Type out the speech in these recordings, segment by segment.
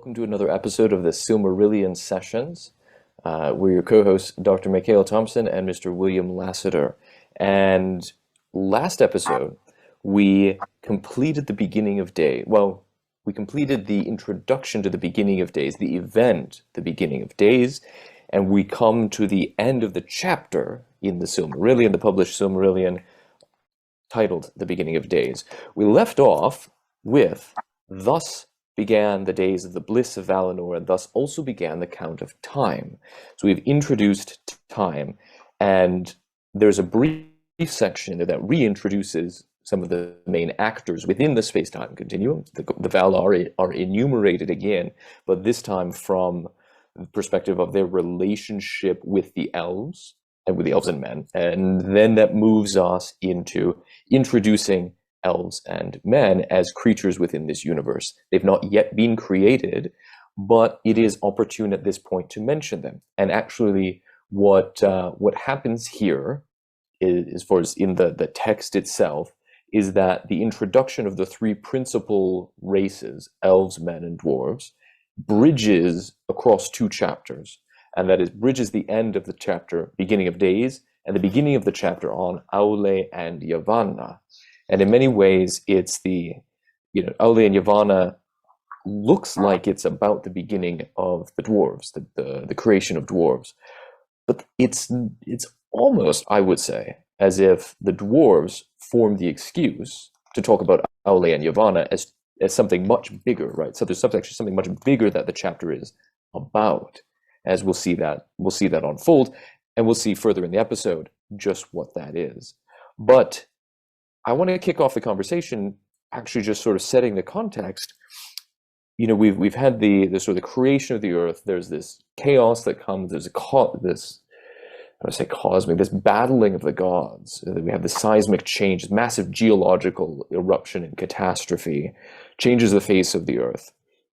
welcome to another episode of the Silmarillion sessions. We're your co-hosts, Dr. Mikael Thompson and Mr. William Lasseter. And last episode, we completed the beginning of day. Well, we completed the introduction to the beginning of days, the event, the beginning of days, and we come to the end of the chapter in the Silmarillion, the published Silmarillion, titled The Beginning of Days. We left off with, thus began the days of the bliss of Valinor, and thus also began the count of time. So we've introduced time, and there's a brief section that reintroduces some of the main actors within the space-time continuum. The Valar are enumerated again, but this time from the perspective of their relationship with the elves, and with the elves and men. And then that moves us into introducing elves and men as creatures within this universe. They've not yet been created, but it is opportune at this point to mention them. And actually, what happens here, as far as in the text itself, is that the introduction of the three principal races, elves, men, and dwarves, bridges across two chapters. And that is, bridges the end of the chapter, beginning of days, and the beginning of the chapter on Aule and Yavannah. And in many ways, it's the, Aule and Yavannah looks like it's about the beginning of the dwarves, the creation of dwarves. But it's almost, I would say, as if the dwarves form the excuse to talk about Aule and Yavannah as something much bigger, right? So there's something much bigger that the chapter is about, as we'll see that unfold, and we'll see further in the episode just what that is. But I want to kick off the conversation, actually just sort of setting the context. We've had the sort of the creation of the earth. There's this chaos that comes. There's this battling of the gods. We have the seismic change, this massive geological eruption and catastrophe, changes the face of the earth.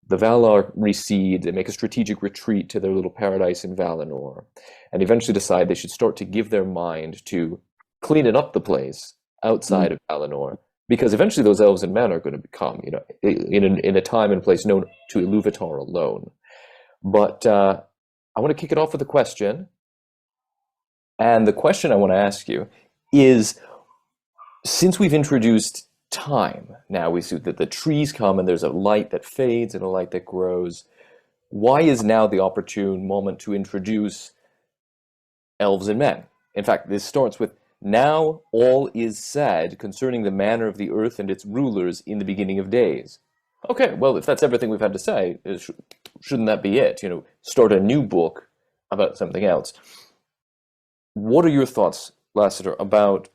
The Valar recede. They make a strategic retreat to their little paradise in Valinor, and eventually decide they should start to give their mind to cleaning up the place outside of Valinor, because eventually those elves and men are going to become, in a time and place known to Illuvatar alone. But I want to kick it off with a question, and the question I want to ask you is, since we've introduced time, now we see that the trees come and there's a light that fades and a light that grows. Why is now the opportune moment to introduce elves and men? In fact, this starts with, now all is said concerning the manner of the earth and its rulers in the beginning of days. Okay, well, if that's everything we've had to say, shouldn't that be it? Start a new book about something else. What are your thoughts, Lasseter, about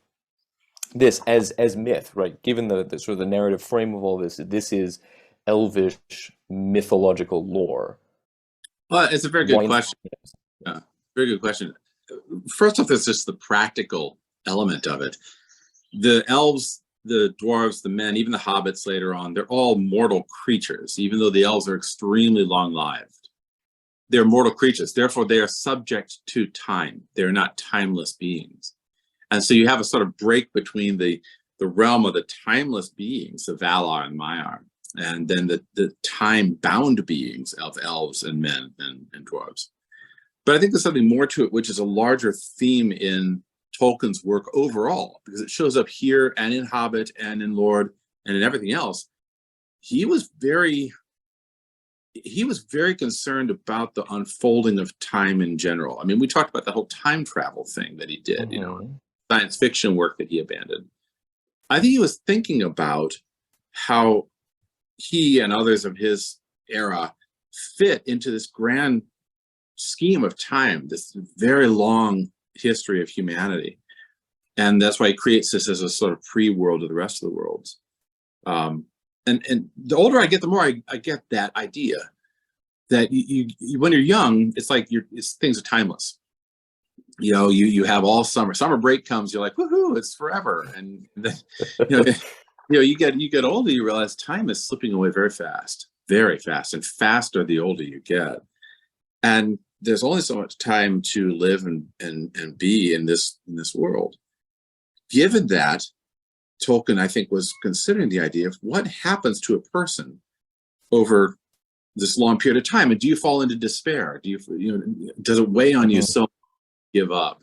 this as myth, right? Given the sort of the narrative frame of all this is elvish mythological lore. Well, it's a very good question. Yeah, very good question. First off, there's just the practical element of it. The elves, the dwarves, the men, even the hobbits later on, they're all mortal creatures, even though the elves are extremely long-lived. They're mortal creatures. Therefore, they are subject to time. They're not timeless beings. And so you have a sort of break between the realm of the timeless beings, the Valar and Maiar, and then the time-bound beings of elves and men and dwarves. But I think there's something more to it, which is a larger theme in Tolkien's work overall, because it shows up here and in Hobbit and in Lord and in everything else. He was very concerned about the unfolding of time in general. I mean, we talked about the whole time travel thing that he did, science fiction work that he abandoned. I think he was thinking about how he and others of his era fit into this grand scheme of time, this very long history of humanity. And that's why he creates this as a sort of pre-world of the rest of the worlds. And the older I get, the more I get that idea that you when you're young, it's like things are timeless. You have all summer break comes, you're like, woohoo, it's forever. And then, you get older, you realize time is slipping away very fast, and faster the older you get. And there's only so much time to live and be in this world. Given that, Tolkien, I think, was considering the idea of what happens to a person over this long period of time? And do you fall into despair? Does it weigh on you so much you give up?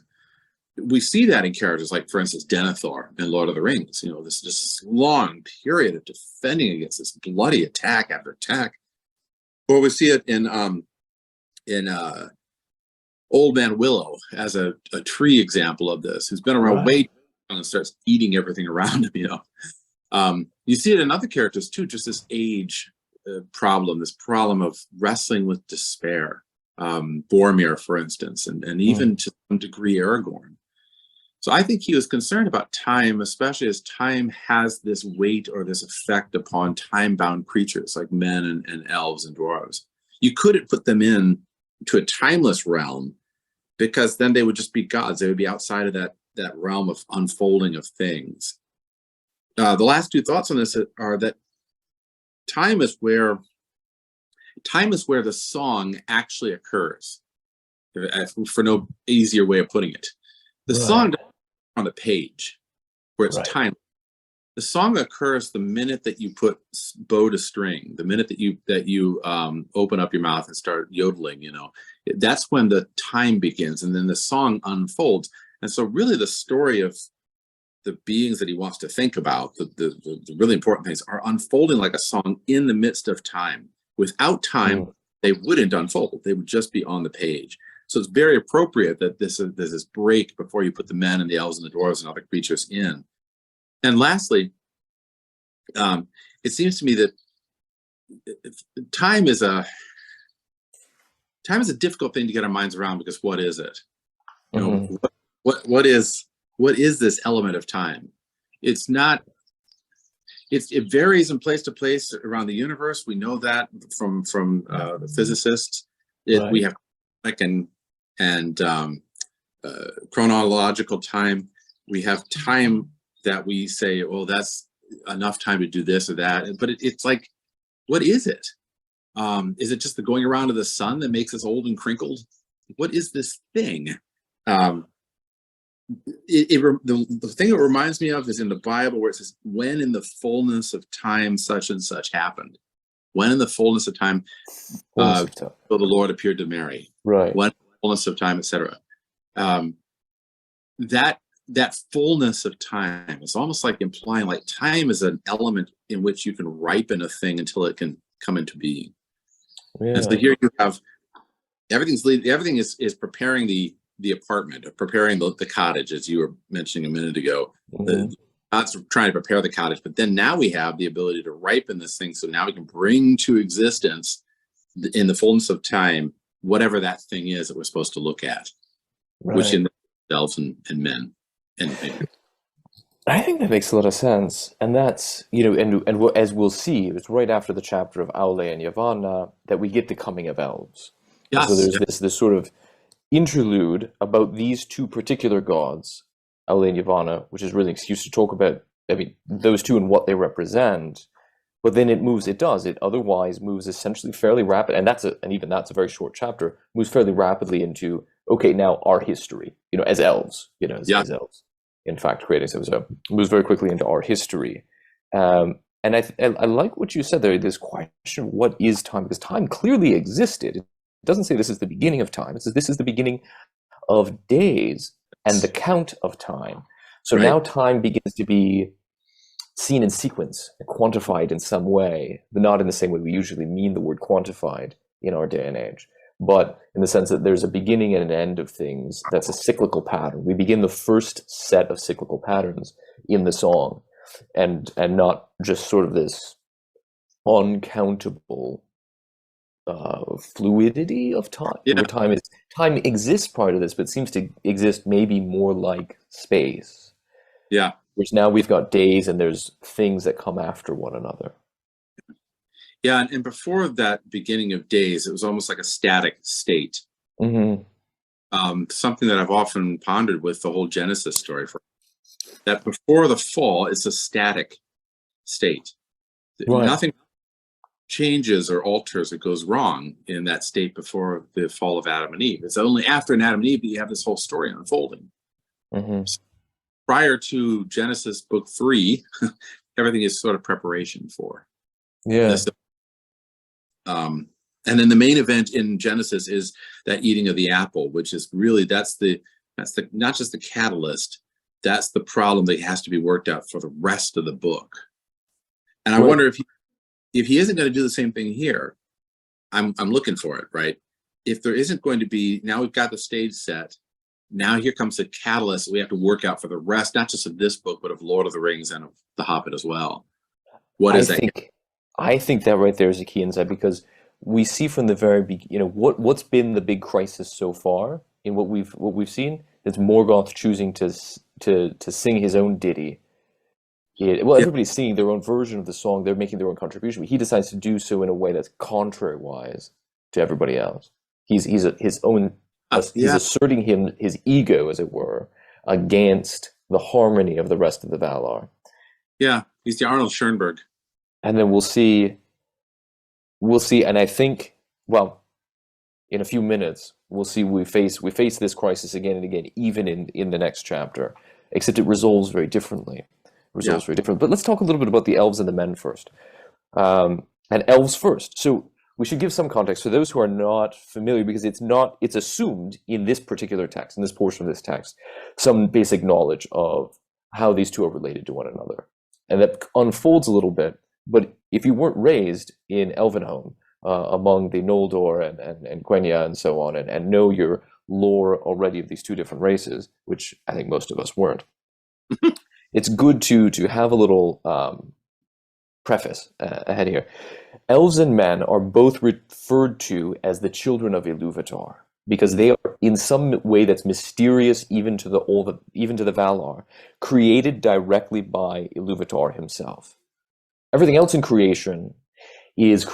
We see that in characters like, for instance, Denethor in Lord of the Rings. This long period of defending against this bloody attack after attack. Or we see it in Old Man Willow as a tree example of this, who's been around way too long and starts eating everything around him. You see it in other characters too, just this age problem, this problem of wrestling with despair. Boromir, for instance, and even to some degree Aragorn. So I think he was concerned about time, especially as time has this weight or this effect upon time-bound creatures like men and elves and dwarves. You couldn't put them in to a timeless realm, because then they would just be gods. They would be outside of that realm of unfolding of things. The last two thoughts on this are that time is where the song actually occurs, for no easier way of putting it. The song on the page where it's time. The song occurs the minute that you put bow to string, the minute that you open up your mouth and start yodeling. That's when the time begins, and then the song unfolds. And so really the story of the beings that he wants to think about, the really important things, are unfolding like a song in the midst of time. Without time, they wouldn't unfold. They would just be on the page. So it's very appropriate that there's this break before you put the men and the elves and the dwarves and other creatures in. And lastly, it seems to me that time is a difficult thing to get our minds around, because what is it? What is this element of time? It's not. It varies in place to place around the universe. We know that from the physicists. We have and chronological time. We have time that we say, well, that's enough time to do this or that. But it's like, what is it? Is it just the going around of the sun that makes us old and crinkled? What is this thing? The thing it reminds me of is in the Bible, where it says, when in the fullness of time such and such happened. When in the fullness of time, so the Lord appeared to Mary. When in the fullness of time, etc. That fullness of time is almost like implying like time is an element in which you can ripen a thing until it can come into being. And so here you have everything is preparing the apartment, preparing the cottage, as you were mentioning a minute ago. God's trying to prepare the cottage, but then now we have the ability to ripen this thing, so now we can bring to existence in the fullness of time whatever that thing is that we're supposed to look at, which in elves and men. I think that makes a lot of sense, and that's as we'll see, it's right after the chapter of Aule and Yavannah that we get the coming of elves. Yes. So there's this sort of interlude about these two particular gods, Aule and Yavannah, which is really an excuse to talk about, those two and what they represent. But then it otherwise moves essentially fairly rapid, and even that's a very short chapter, moves fairly rapidly into, okay, now our history, as elves, as elves, in fact, creating so moves very quickly into our history. And I like what you said there, this question, what is time? Because time clearly existed. It doesn't say this is the beginning of time. It says this is the beginning of days and the count of time. So now time begins to be seen in sequence and quantified in some way, but not in the same way we usually mean the word quantified in our day and age, but in the sense that there's a beginning and an end of things. That's a cyclical pattern. We begin the first set of cyclical patterns in the song, and not just sort of this uncountable fluidity of time. Where time exists part of this, but seems to exist maybe more like space. Yeah. Which now we've got days, and there's things that come after one another. Yeah, and before that beginning of days, it was almost like a static state. Something that I've often pondered with the whole Genesis story, that before the fall, it's a static state. Nothing changes or alters or goes wrong in that state before the fall of Adam and Eve. It's only after Adam and Eve that you have this whole story unfolding. So prior to Genesis book 3, everything is sort of preparation for. And then the main event in Genesis is that eating of the apple, which is really, that's the not just the catalyst, that's the problem that has to be worked out for the rest of the book. And I wonder if he isn't going to do the same thing here. I'm looking for it, right? If there isn't going to be, now we've got the stage set. Now here comes the catalyst that we have to work out for the rest, not just of this book, but of Lord of the Rings and of The Hobbit as well. What is that? I think that right there is a key insight, because we see from the very beginning, what's been the big crisis so far in what we've seen. It's Morgoth choosing to sing his own ditty. Everybody's singing their own version of the song. They're making their own contribution, but he decides to do so in a way that's contrary-wise to everybody else. He's asserting his ego, as it were, against the harmony of the rest of the Valar. Yeah, he's the Arnold Schoenberg. And then we'll see, and I think, well, in a few minutes, we'll see we face this crisis again and again, even in the next chapter, except it resolves very differently. But let's talk a little bit about the elves and the men first. And elves first. So we should give some context for those who are not familiar, because it's assumed in this particular text, in this portion of this text, some basic knowledge of how these two are related to one another. And that unfolds a little bit, but if you weren't raised in Elvenhome, among the Noldor and Quenya and so on, and know your lore already of these two different races, which I think most of us weren't, it's good to have a little preface ahead here. Elves and men are both referred to as the children of Ilúvatar, because they are in some way that's mysterious even to the Valar, created directly by Ilúvatar himself. Everything else in creation is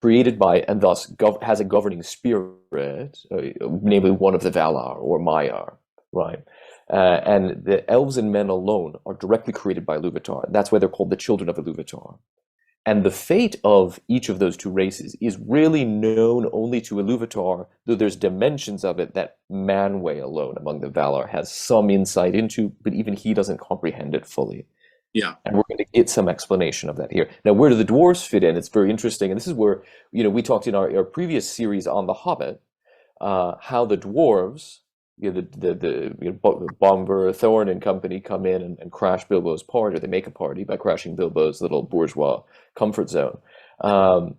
created by, and thus has a governing spirit, namely one of the Valar or Maiar, right? And the elves and men alone are directly created by Ilúvatar. That's why they're called the children of Ilúvatar. And the fate of each of those two races is really known only to Ilúvatar, though there's dimensions of it that Manwë alone among the Valar has some insight into, but even he doesn't comprehend it fully. Yeah. And we're going to get some explanation of that here. Now, where do the dwarves fit in? It's very interesting. And this is where, we talked in our previous series on The Hobbit, how the dwarves, Bombur, Thorn and company come in and crash Bilbo's party, or they make a party by crashing Bilbo's little bourgeois comfort zone. That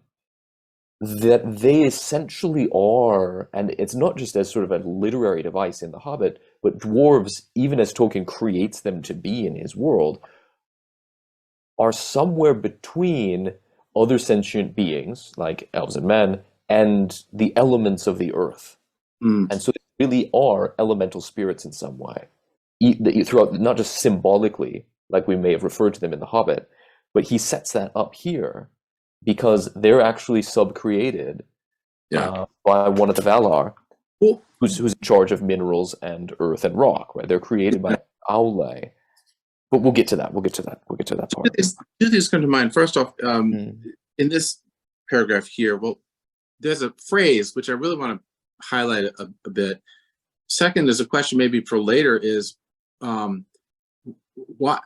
they essentially are, and it's not just as sort of a literary device in The Hobbit, but dwarves, even as Tolkien creates them to be in his world, are somewhere between other sentient beings, like elves and men, and the elements of the earth. And so they really are elemental spirits in some way, throughout, not just symbolically, like we may have referred to them in The Hobbit, but he sets that up here because they're actually sub-created by one of the Valar, who's in charge of minerals and earth and rock, right? They're created by Aule. But we'll get to that. We'll get to that part. Two things come to mind. First off, in this paragraph here, there's a phrase which I really want to highlight a bit. Second, there's a question maybe for later is, what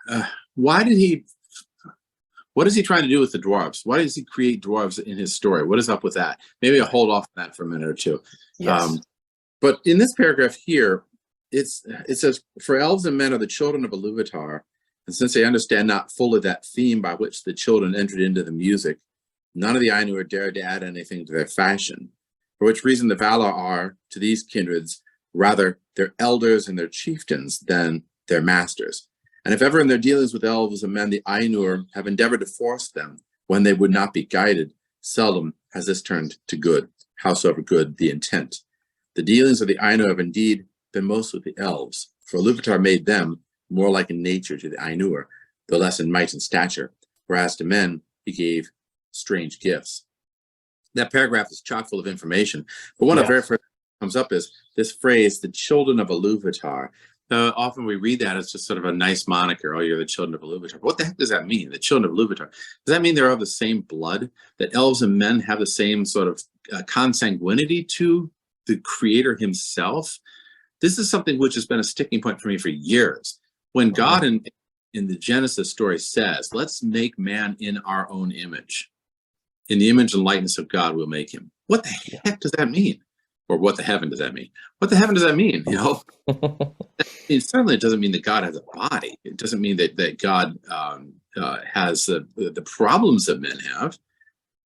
is he trying to do with the dwarves? Why does he create dwarves in his story? What is up with that? Maybe I'll hold off on that for a minute or two. Yes. But in this paragraph here, it says, for elves and men are the children of Ilúvatar, and since they understand not fully that theme by which the children entered into the music, none of the Ainur dared to add anything to their fashion, for which reason the Valar are, to these kindreds, rather their elders and their chieftains than their masters. And if ever in their dealings with elves and men the Ainur have endeavored to force them when they would not be guided, seldom has this turned to good, howsoever good the intent. The dealings of the Ainur have indeed been most with the elves, for Ilúvatar made them more like in nature to the Ainur, though less in might and stature, whereas to men he gave strange gifts. That paragraph is chock full of information, but one of the very first comes up is this phrase, the children of Ilúvatar. Often we read that as just sort of a nice moniker, oh, you're the children of Ilúvatar. What the heck does that mean, the children of Ilúvatar? Does that mean they're of the same blood, that elves and men have the same sort of consanguinity to the creator himself? This is something which has been a sticking point for me for years. When God in the Genesis story says, let's make man in our own image. In the image and likeness of God, we'll make him. what the heck does that mean? Or what the heaven does that mean? What the heaven does that mean? Certainly it doesn't mean that God has a body. It doesn't mean that God has the problems that men have.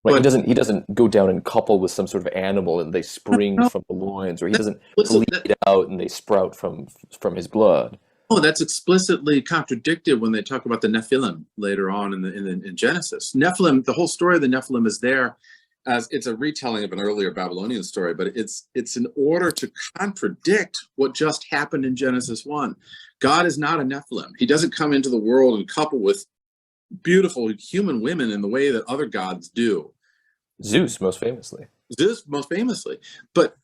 Right, he doesn't go down and couple with some sort of animal and they spring from the loins, or he doesn't bleed out and they sprout from his blood. Oh, that's explicitly contradicted when they talk about the Nephilim later on in Genesis. Nephilim, the whole story of the Nephilim is there as it's a retelling of an earlier Babylonian story, but it's in order to contradict what just happened in Genesis 1. God is not a Nephilim. He doesn't come into the world and couple with beautiful human women in the way that other gods do. Zeus, most famously. But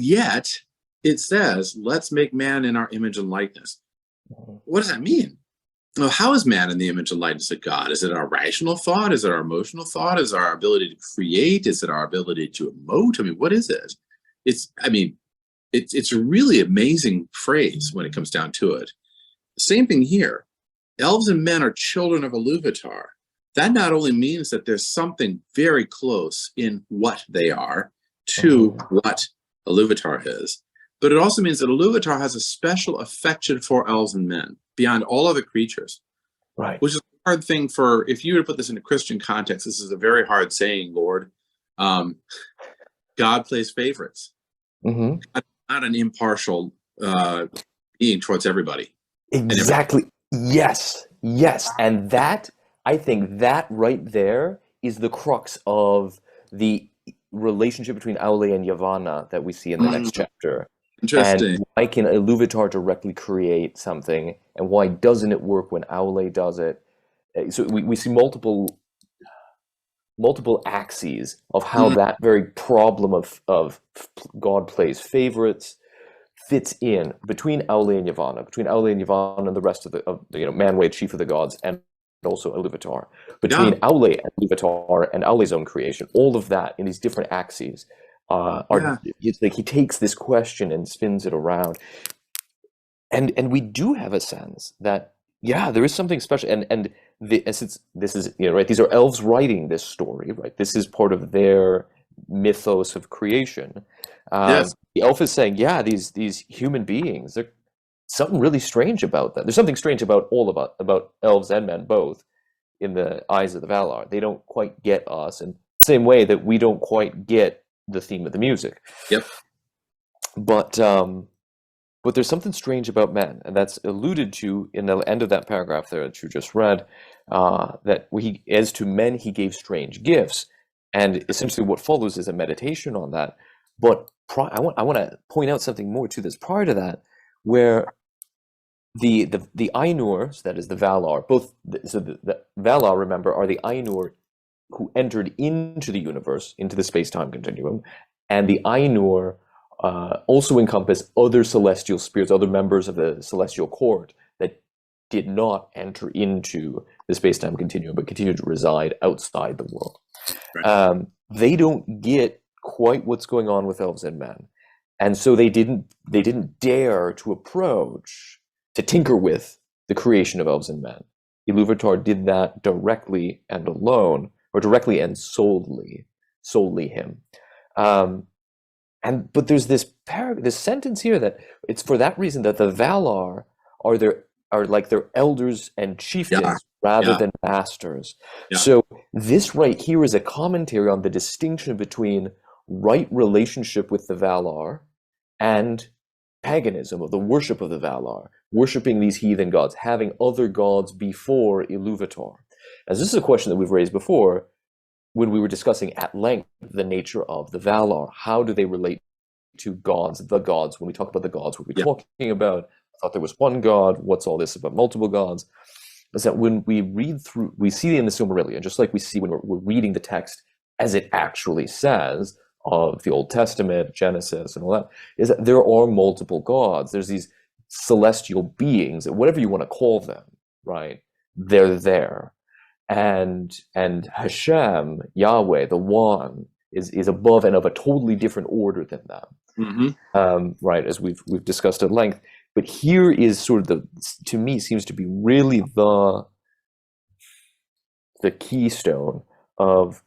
yet it says, let's make man in our image and likeness. What does that mean? Well, how is man in the image and likeness of God? Is it our rational thought? Is it our emotional thought? Is it our ability to create? Is it our ability to emote? I mean, what is it? It's a really amazing phrase when it comes down to it. Same thing here. Elves and men are children of Illuvatar. That not only means that there's something very close in what they are to what Illuvatar is, but it also means that Illuvatar has a special affection for elves and men beyond all other creatures. Right. Which is a hard thing if you were to put this in a Christian context, this is a very hard saying, Lord. God plays favorites. Mm-hmm. Not an impartial being towards everybody. Exactly. Yes. And that, I think that right there is the crux of the relationship between Aule and Yavannah that we see in the next chapter. Interesting. And why can Illuvatar directly create something, and why doesn't it work when Aule does it? So we see multiple axes of how that very problem of God plays favorites fits in between Aule and Yavannah, and the rest of the Manwë, chief of the gods, and also Illuvatar. Between Aule and Illuvatar and Aule's own creation, all of that in these different axes it's like he takes this question and spins it around. And we do have a sense that there is something special, and this is right, these are elves writing this story, right? This is part of their mythos of creation. The elf is saying, these human beings, there's something really strange about them. There's something strange about about elves and men both in the eyes of the Valar. They don't quite get us, in the same way that we don't quite get the theme of the music. Yep. But there's something strange about men, and that's alluded to in the end of that paragraph there that you just read, that as to men he gave strange gifts, and essentially what follows is a meditation on that. But I want to point out something more to this prior to that, where the Ainurs, that is the Valar, the Valar, remember, are the Ainur who entered into the universe, into the space-time continuum, and the Ainur also encompass other celestial spirits, other members of the celestial court that did not enter into the space-time continuum but continue to reside outside the world. Right. They don't get quite what's going on with elves and men, and so they didn't dare to tinker with the creation of elves and men. Ilúvatar did that directly and alone, or directly and solely him. But there's this sentence here that it's for that reason that the Valar are like their elders and chieftains rather than masters. Yeah. So this right here is a commentary on the distinction between right relationship with the Valar and paganism, of the worship of the Valar, worshiping these heathen gods, having other gods before Ilúvatar. As this is a question that we've raised before when we were discussing at length the nature of the Valar. How do they relate to gods, the gods? When we talk about the gods, what we're talking about, I thought there was one god, what's all this about multiple gods? Is that when we read through, we see in the Silmarillion, just like we see when we're reading the text as it actually says of the Old Testament, Genesis and all that, is that there are multiple gods. There's these celestial beings, whatever you want to call them, right? They're there. And Hashem, Yahweh, the One, is above and of a totally different order than them. Mm-hmm. Right, as we've discussed at length. But here is sort of to me, seems to be really the keystone of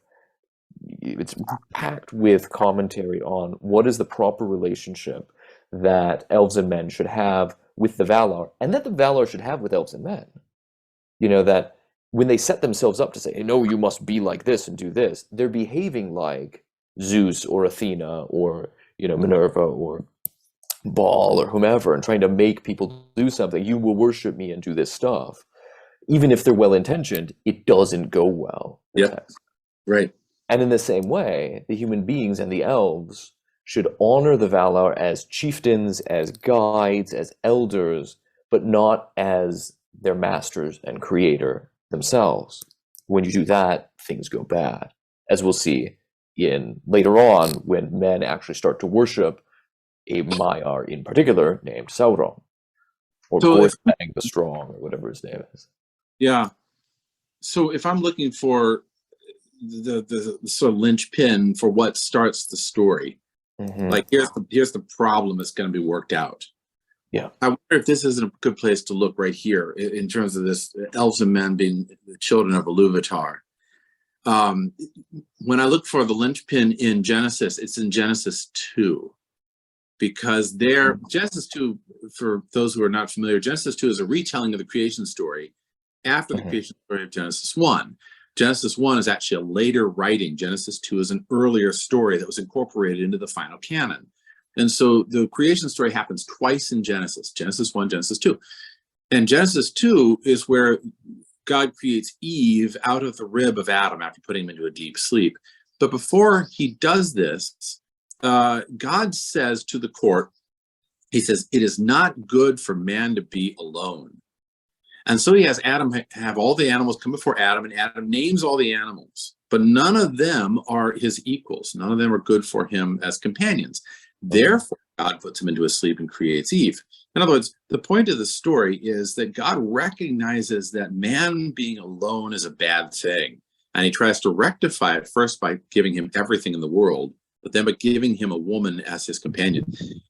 it's packed with commentary on what is the proper relationship that elves and men should have with the Valar, and that the Valar should have with elves and men. That when they set themselves up to say, hey, no, you must be like this and do this, they're behaving like Zeus or Athena or, Minerva or Baal or whomever, and trying to make people do something. You will worship me and do this stuff. Even if they're well-intentioned, it doesn't go well. Yep. Right. And in the same way, the human beings and the elves should honor the Valar as chieftains, as guides, as elders, but not as their masters and creator themselves. When you do that, things go bad, as we'll see later on when men actually start to worship a Maiar in particular named Sauron, or Gorthang the Strong, or whatever his name is. Yeah. So if I'm looking for the sort of linchpin for what starts the story, like here's the problem that's going to be worked out. Yeah. I wonder if this isn't a good place to look right here in terms of this elves and men being the children of Illuvatar. When I look for the linchpin in Genesis, it's in Genesis 2. Because Genesis 2, for those who are not familiar, Genesis 2 is a retelling of the creation story after the creation story of Genesis 1. Genesis 1 is actually a later writing. Genesis 2 is an earlier story that was incorporated into the final canon. And so the creation story happens twice in Genesis 1, Genesis 2. And Genesis 2 is where God creates Eve out of the rib of Adam after putting him into a deep sleep. But before he does this, God says to the court, he says, it is not good for man to be alone. And so he has Adam have all the animals come before Adam, and Adam names all the animals, but none of them are his equals. None of them are good for him as companions. Therefore, God puts him into a sleep and creates Eve. In other words, the point of the story is that God recognizes that man being alone is a bad thing. And he tries to rectify it first by giving him everything in the world, but then by giving him a woman as his companion.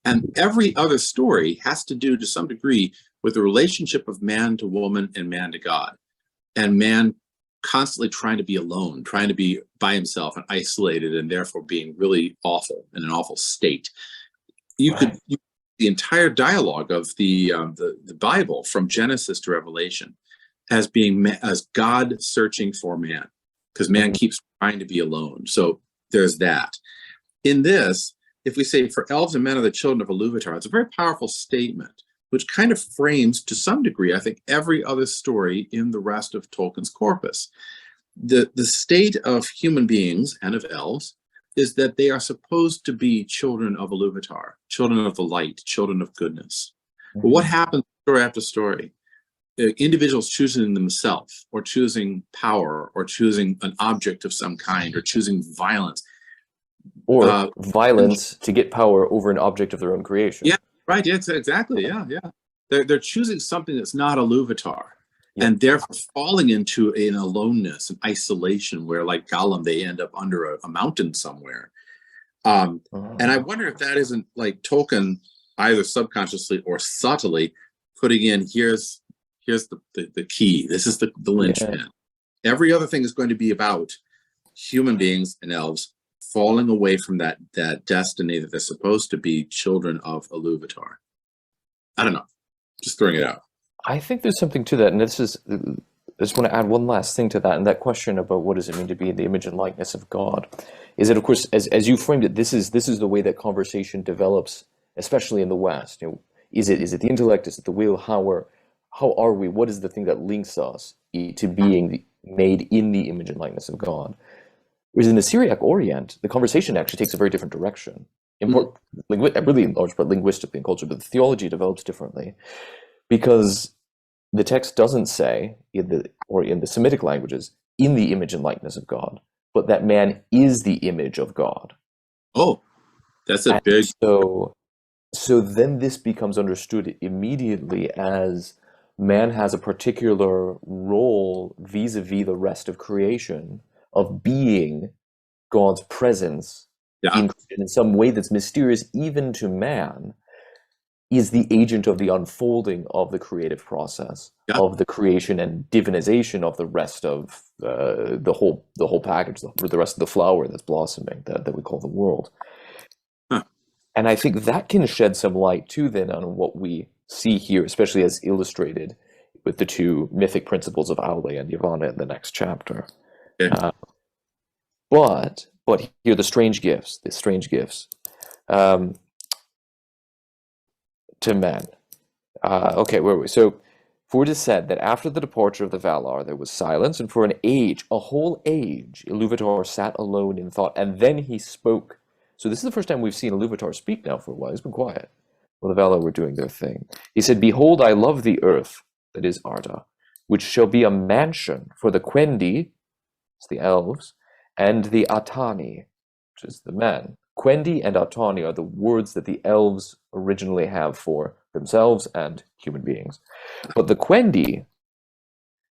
And every other story has to do, to some degree, with the relationship of man to woman and man to God. And man constantly trying to be alone, trying to be by himself and isolated, and therefore being really awful, in an awful state. The entire dialogue of the Bible, from Genesis to Revelation, as God searching for man, because man keeps trying to be alone. So there's that. In this, if we say, for elves and men are the children of Ilúvatar, it's a very powerful statement, which kind of frames, to some degree, I think, every other story in the rest of Tolkien's corpus. The state of human beings and of elves is that they are supposed to be children of Ilúvatar, children of the light, children of goodness. But what happens story after story? Individuals choosing themselves, or choosing power, or choosing an object of some kind, or choosing violence. Or violence to get power over an object of their own creation. Yeah, right. Yes, exactly. Yeah. They're choosing something that's not Ilúvatar, and therefore falling into an aloneness, an isolation, where, like Gollum, they end up under a mountain somewhere. And I wonder if that isn't, like, Tolkien, either subconsciously or subtly, putting in, here's the key. This is the linchpin. Every other thing is going to be about human beings and elves falling away from that destiny that they're supposed to be children of Ilúvatar. I don't know. Just throwing it out. I think there's something to that, and I just want to add one last thing to that, and that question about what does it mean to be in the image and likeness of God, is that, of course, as you framed it, this is the way that conversation develops, especially in the West. Is it the intellect? Is it the will? How are we? What is the thing that links us to being made in the image and likeness of God? Whereas in the Syriac Orient, the conversation actually takes a very different direction. Really in large part linguistically and culturally, but the theology develops differently, because the text doesn't say in the Semitic languages, in the image and likeness of God, but that man is the image of God. Oh, that's a big. So then this becomes understood immediately as man has a particular role vis-a-vis the rest of creation, of being God's presence in some way that's mysterious even to man, is the agent of the unfolding of the creative process, Yeah. of the creation and divinization of the rest of the whole package, the rest of the flower that's blossoming that we call the world. Huh. And I think that can shed some light too then on what we see here, especially as illustrated with the two mythic principles of Aule and Yavannah in the next chapter. Okay. But here the strange gifts to men. Okay, where were we? So, for it is said that after the departure of the Valar, there was silence, and for an age, a whole age, Illuvatar sat alone in thought, and then he spoke. So this is the first time we've seen Illuvatar speak now for a while. He's been quiet. Well, the Valar were doing their thing. He said, "Behold, I love the earth, that is Arda, which shall be a mansion for the Quendi," it's the elves, "and the Atani," which is the men. Quendi and Atani are the words that the elves originally have for themselves and human beings. But the Quendi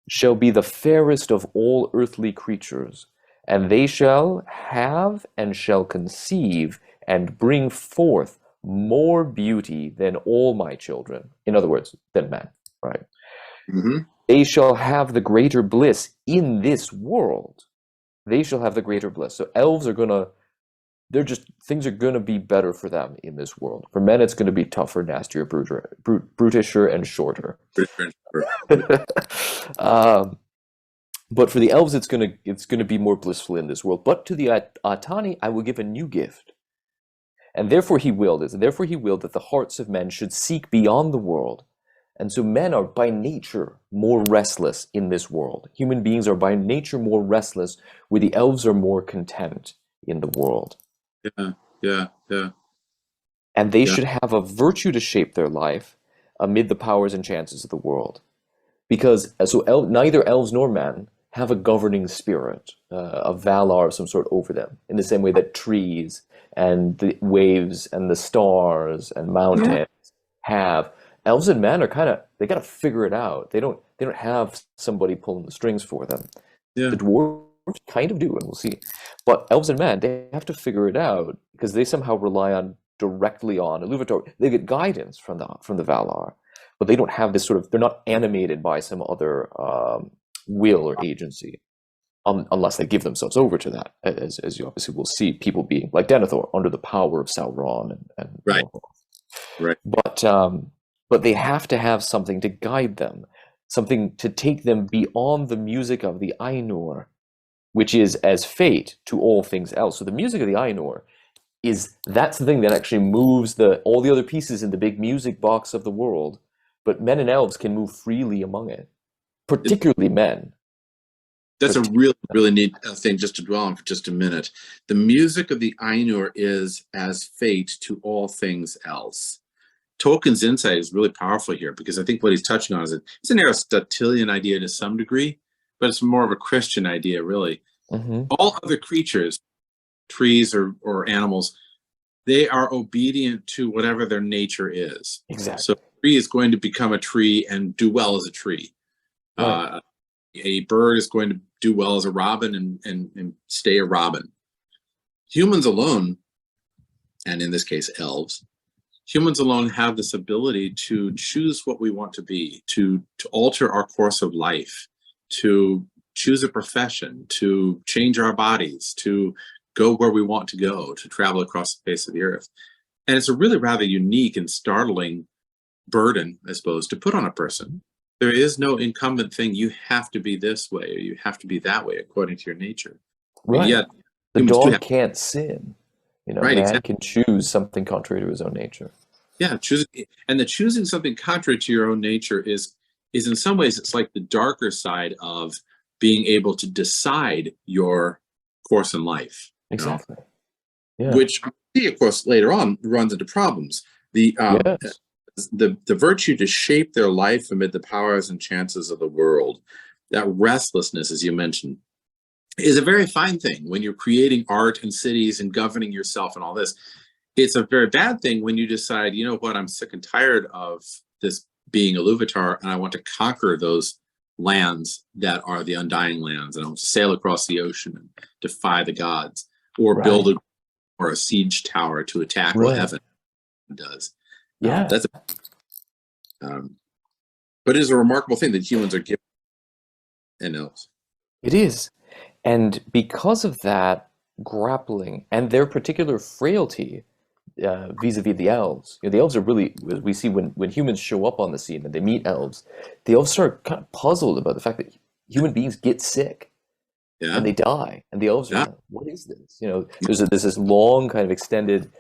shall be the fairest of all earthly creatures, and they shall have and shall conceive and bring forth more beauty than all my children. In other words, than men, right? Mm-hmm. They shall have the greater bliss in this world. They shall have the greater bliss. So elves are gonna, things are gonna be better for them in this world. For men, it's gonna be tougher, nastier, brutisher, and shorter. But for the elves, it's gonna be more blissful in this world. But to the Atani, I will give a new gift. And therefore he willed that the hearts of men should seek beyond the world. And so men are by nature more restless in this world. Human beings are by nature more restless, where the elves are more content in the world. Yeah. And they should have a virtue to shape their life amid the powers and chances of the world. Because neither elves nor men have a governing spirit, a Valar of some sort over them, in the same way that trees and the waves and the stars and mountains have. Elves and men are they got to figure it out. They don't have somebody pulling the strings for them. Yeah. The dwarves kind of do, and we'll see. But elves and men, they have to figure it out because they somehow rely directly on Illuvatar. They get guidance from the Valar, but they don't have this they're not animated by some other will or agency. Unless they give themselves over to that, as you obviously will see, people being like Denethor under the power of Sauron and right. But they have to have something to guide them, something to take them beyond the music of the Ainur, which is as fate to all things else. So the music of the Ainur that's the thing that actually moves all the other pieces in the big music box of the world. But men and elves can move freely among it, particularly men. That's a really, really neat thing just to dwell on for just a minute. The music of the Ainur is as fate to all things else. Tolkien's insight is really powerful here because I think what he's touching on is it's an Aristotelian idea to some degree, but it's more of a Christian idea, really. Mm-hmm. All other creatures, trees or animals, they are obedient to whatever their nature is. Exactly. So a tree is going to become a tree and do well as a tree. Right. A bird is going to do well as a robin and stay a robin. Humans alone, and in this case elves, humans alone have this ability to choose what we want to be, to alter our course of life, to choose a profession, to change our bodies, to go where we want to go, to travel across the face of the earth. And it's a really rather unique and startling burden, I suppose, to put on a person. There is no incumbent thing, you have to be this way or you have to be that way according to your nature. Right. But yet, the dog can't sin. Right, man exactly. can choose something contrary to his own nature. Yeah, choosing something contrary to your own nature is in some ways it's like the darker side of being able to decide your course in life. Exactly. Yeah. Which, of course, later on runs into problems. The virtue to shape their life amid the powers and chances of the world, that restlessness, as you mentioned, is a very fine thing when you're creating art and cities and governing yourself and all this. It's a very bad thing when you decide, you know what, I'm sick and tired of this being Illuvatar and I want to conquer those lands that are the Undying Lands and I want to sail across the ocean and defy the gods or build a siege tower to attack what heaven does. Yeah. That's but it is a remarkable thing that humans are given and elves. It is. And because of that grappling and their particular frailty vis-a-vis the elves, the elves are really, we see when humans show up on the scene and they meet elves, the elves start kind of puzzled about the fact that human beings get sick and Yeah. they die. And the elves are Yeah. like, what is this? There's this long kind of extended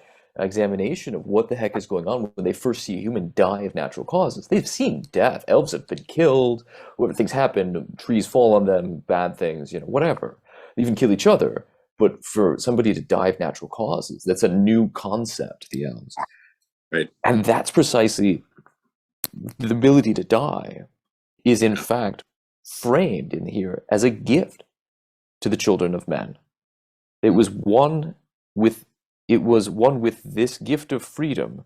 examination of what the heck is going on when they first see a human die of natural causes. They've seen death. Elves have been killed. Whatever things happen, trees fall on them, bad things, whatever. They even kill each other. But for somebody to die of natural causes, that's a new concept, the elves. Right. And that's precisely the ability to die is in fact framed in here as a gift to the children of men. It was one with this gift of freedom.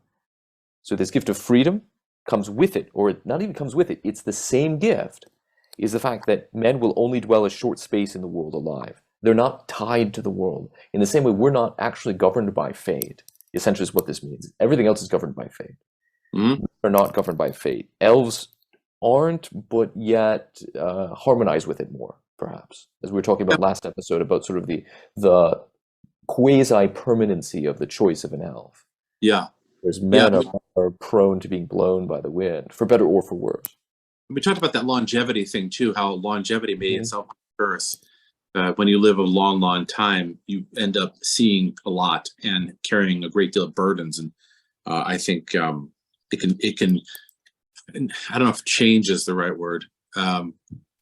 So this gift of freedom comes with it, or not even comes with it, it's the same gift, is the fact that men will only dwell a short space in the world alive. They're not tied to the world. In the same way, we're not actually governed by fate, essentially is what this means. Everything else is governed by fate. Mm-hmm. We're not governed by fate. Elves aren't, but yet harmonize with it more, perhaps. As we were talking about last episode, about sort of the quasi-permanency of the choice of an elf. Yeah. Whereas men are prone to being blown by the wind, for better or for worse. We talked about that longevity thing too, how longevity may itself be a curse. When you live a long, long time, you end up seeing a lot and carrying a great deal of burdens. And I think it can, I don't know if change is the right word.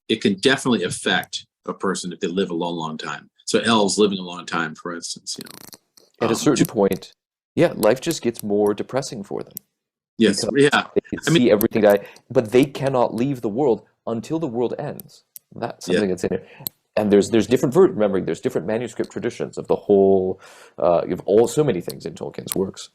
It can definitely affect a person if they live a long, long time. So elves living a long time, for instance, At a certain point, life just gets more depressing for them. Yes, yeah. They see everything die, but they cannot leave the world until the world ends. That's something that's in it. And there's different remembering there's different manuscript traditions of the whole you have so many things in Tolkien's works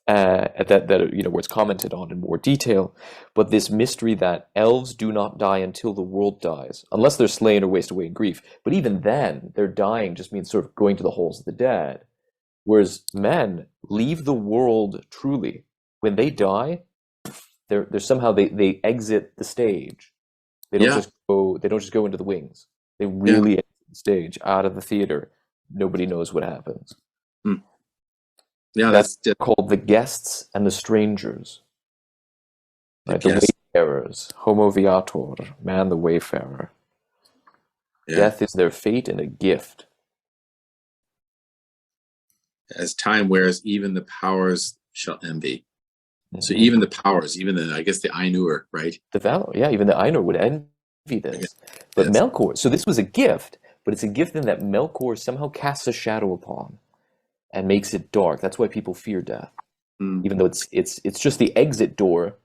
that where it's commented on in more detail. But this mystery that elves do not die until the world dies, unless they're slain or waste away in grief. But even then, their dying just means sort of going to the halls of the dead. Whereas men leave the world truly. When they die, they're somehow they exit the stage. They don't just go into the wings. They really exit the stage, out of the theater. Nobody knows what happens. Yeah, that's called the guests and the strangers. Right? The wayfarers, homo viator, man the wayfarer. Yeah. Death is their fate and a gift. As time wears, even the powers shall envy. Mm-hmm. So even the powers, even I guess the Ainur, right? The Valor, even the Ainur would envy this. But Melkor, so this was a gift, but it's a gift in that Melkor somehow casts a shadow upon and makes it dark. That's why people fear death. Even though it's just the exit door.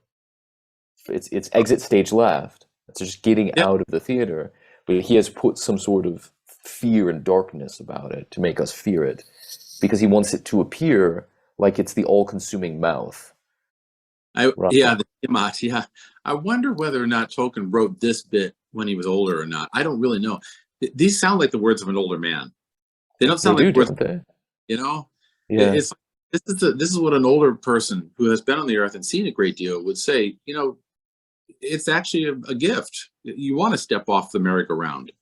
It's exit stage left. It's just getting out of the theater. But he has put some sort of fear and darkness about it to make us fear it, because he wants it to appear like it's the all-consuming mouth. The Tiamat, yeah. I wonder whether or not Tolkien wrote this bit when he was older or not. I don't really know. These sound like the words of an older man. They don't sound like words, Yeah. It's this is what an older person who has been on the earth and seen a great deal would say. It's actually a gift. You want to step off the merry-go-round.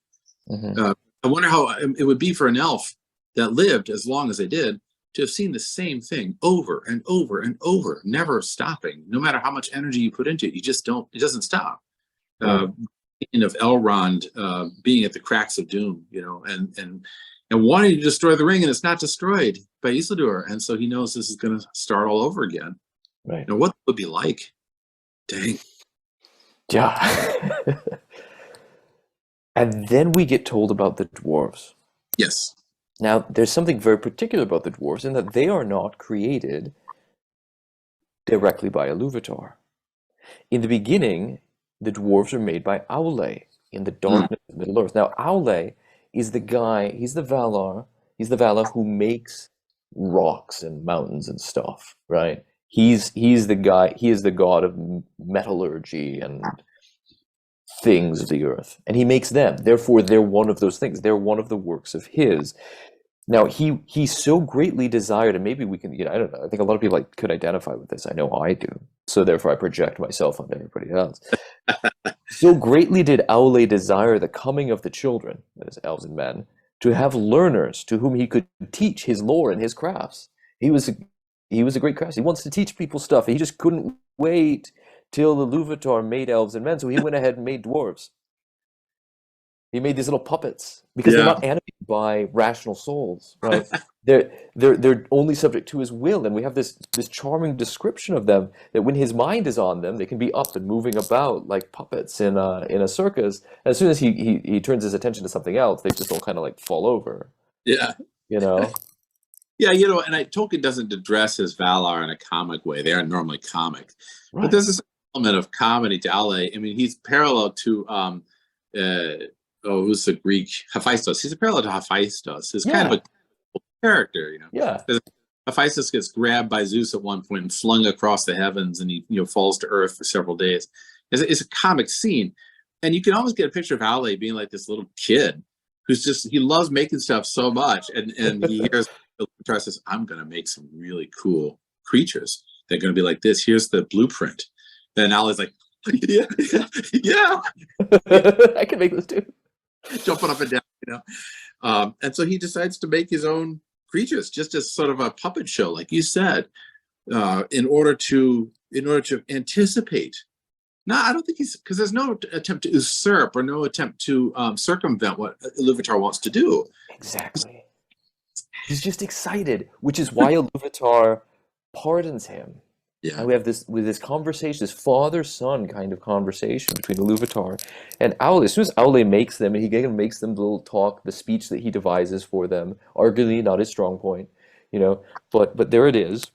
Mm-hmm. I wonder how it would be for an elf that lived as long as they did to have seen the same thing over and over and over, never stopping. No matter how much energy you put into it, it doesn't stop. Thinking of Elrond being at the cracks of doom, and wanting to destroy the ring, and it's not destroyed by Isildur, and so he knows this is going to start all over again. Right. What it would be like? Dang. Yeah. And then we get told about the dwarves. Yes. Now, there's something very particular about the dwarves in that they are not created directly by Illuvatar. In the beginning, the dwarves are made by Aule in the darkness of Middle-earth. Now, Aule is the guy, he's the Valar who makes rocks and mountains and stuff, right? He's the guy, he is the god of metallurgy and things of the earth. And he makes them. Therefore, they're one of those things. They're one of the works of his. Now he so greatly desired, and maybe we can, I don't know. I think a lot of people could identify with this. I know I do. So therefore, I project myself onto everybody else. So greatly did Aule desire the coming of the children, that is, elves and men, to have learners to whom he could teach his lore and his crafts. He was a great craftsman. He wants to teach people stuff. He just couldn't wait till the Illuvatar made elves and men, so he went ahead and made dwarves. He made these little puppets because they're Yeah. not animated by rational souls, right? They're only subject to his will, and we have this charming description of them that when his mind is on them, they can be up and moving about like puppets in a circus. And as soon as he turns his attention to something else, they just all kind of like fall over, Yeah. you know? Yeah, and Tolkien doesn't address his Valar in a comic way. They aren't normally comic. But Right. there's this element of comedy to Aule. I mean, he's parallel to who's the Greek? Hephaestus. He's a parallel to Hephaestus. He's kind of a character, Yeah. Hephaestus gets grabbed by Zeus at one point and flung across the heavens, and he falls to earth for several days. It's a comic scene, and you can almost get a picture of Aule being like this little kid who's he loves making stuff so much, and he hears Illuvatar says, "I'm going to make some really cool creatures. They're going to be like this. Here's the blueprint." Then Aule's like, "Yeah, I can make those too. jumping up and down, and so he decides to make his own creatures, just as sort of a puppet show, like you said, in order to anticipate. No, I don't think because there's no attempt to usurp or no attempt to circumvent what Illuvatar wants to do. Exactly. He's just excited, which is why Illuvatar pardons him. Yeah. And we have this conversation, this father-son kind of conversation between Ilúvatar and Aule. As soon as Aule makes them, and he makes them the little talk, the speech that he devises for them, arguably not his strong point, but there it is.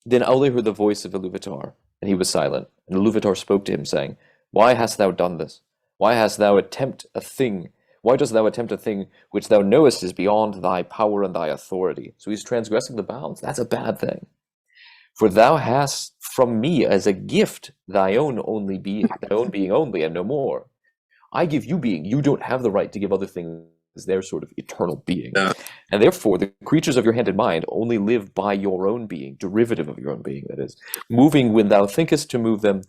Then Aule heard the voice of Ilúvatar, and he was silent. And Ilúvatar spoke to him, saying, "Why hast thou done this? Why dost thou attempt a thing which thou knowest is beyond thy power and thy authority?" So he's transgressing the bounds. That's a bad thing. "For thou hast from me as a gift thy own being only, and no more. I give you being. You don't have the right to give other things their sort of eternal being. Yeah. And therefore, the creatures of your hand and mind only live by your own being, derivative of your own being, that is, moving when thou thinkest to move them,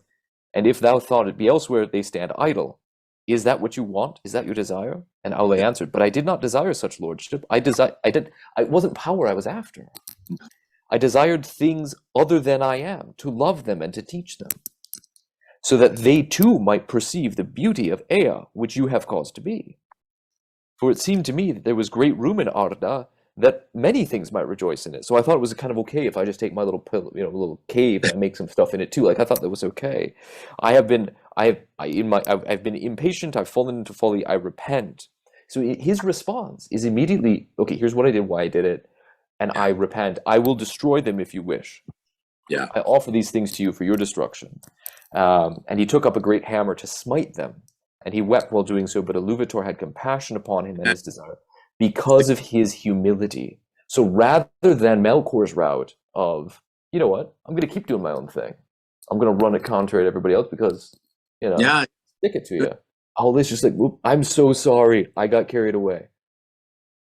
and if thou thought it be elsewhere, they stand idle. Is that what you want? Is that your desire?" And Aule answered, "But I did not desire such lordship. It wasn't power I was after. I desired things other than I am, to love them and to teach them, so that they too might perceive the beauty of Ea, which you have caused to be. For it seemed to me that there was great room in Arda, that many things might rejoice in it. So I thought it was kind of okay if I just take my little little cave and I make some stuff in it too. Like I thought that was okay. I've been impatient. I've fallen into folly. I repent." So his response is immediately, okay, here's what I did, why I did it, and I repent. I will destroy them if you wish. Yeah. I offer these things to you for your destruction. And he took up a great hammer to smite them, and he wept while doing so, but Ilúvatar had compassion upon him and his desire, because of his humility. So rather than Melkor's route of, you know what, I'm going to keep doing my own thing. I'm going to run it contrary to everybody else because, Yeah. stick it to you. Aule's just like, "Whoop, I'm so sorry. I got carried away."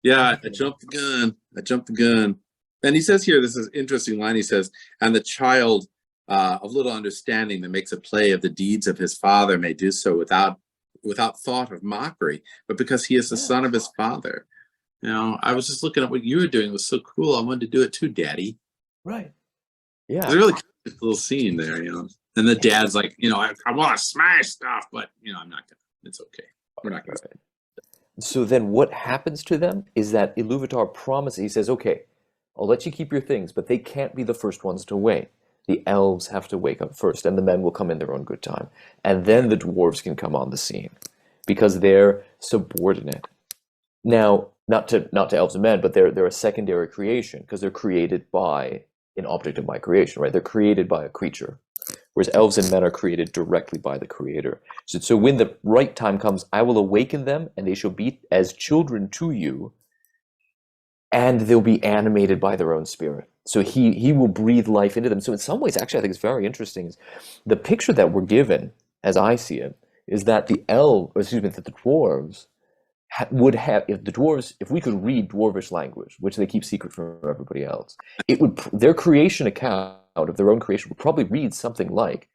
Yeah, I jumped the gun. And he says here, this is an interesting line. He says, "And the child of little understanding that makes a play of the deeds of his father may do so without thought of mockery, but because he is the son of his father." I was just looking at what you were doing. It was so cool. I wanted to do it too, Daddy. Right. Yeah. It's a really cool little scene there, And the dad's like, I want to smash stuff, but I'm not gonna. It's okay. We're not gonna. So then what happens to them is that Ilúvatar promises, he says, "Okay, I'll let you keep your things, but they can't be the first ones to wake. The elves have to wake up first, and the men will come in their own good time. And then the dwarves can come on the scene, because they're subordinate." Now, not to elves and men, but they're a secondary creation, because they're created by an object of my creation, right? They're created by a creature. Whereas elves and men are created directly by the Creator. So when the right time comes, I will awaken them, and they shall be as children to you, and they'll be animated by their own spirit. So he will breathe life into them. So in some ways, actually, I think it's very interesting. The picture that we're given, as I see it, is that the dwarves would have, if the dwarves, if we could read dwarvish language, which they keep secret from everybody else, it would, their creation account of their own creation would probably read something like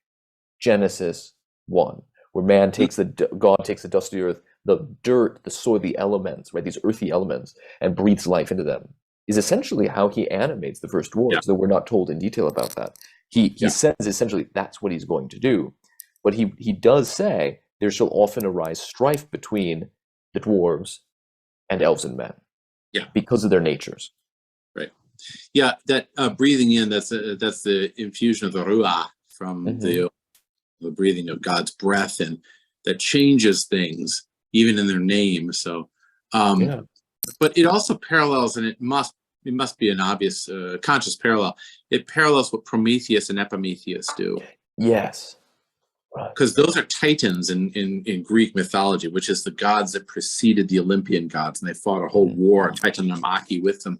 Genesis 1, where man takes God takes the dust of the earth, the dirt, the soil, the elements, right, these earthy elements, and breathes life into them, is essentially how he animates the first dwarves, though we're not told in detail about that. He says essentially that's what he's going to do. But he does say there shall often arise strife between the dwarves and elves and men. Yeah. Because of their natures. Right. Yeah, that breathing in, that's the infusion of the ruah from the breathing of God's breath, and that changes things even in their name. So but it also parallels, and it must be an obvious conscious parallel. It parallels what Prometheus and Epimetheus do. Yes. Because those are titans in Greek mythology, which is the gods that preceded the Olympian gods, and they fought a whole war, Titanomachy, with them.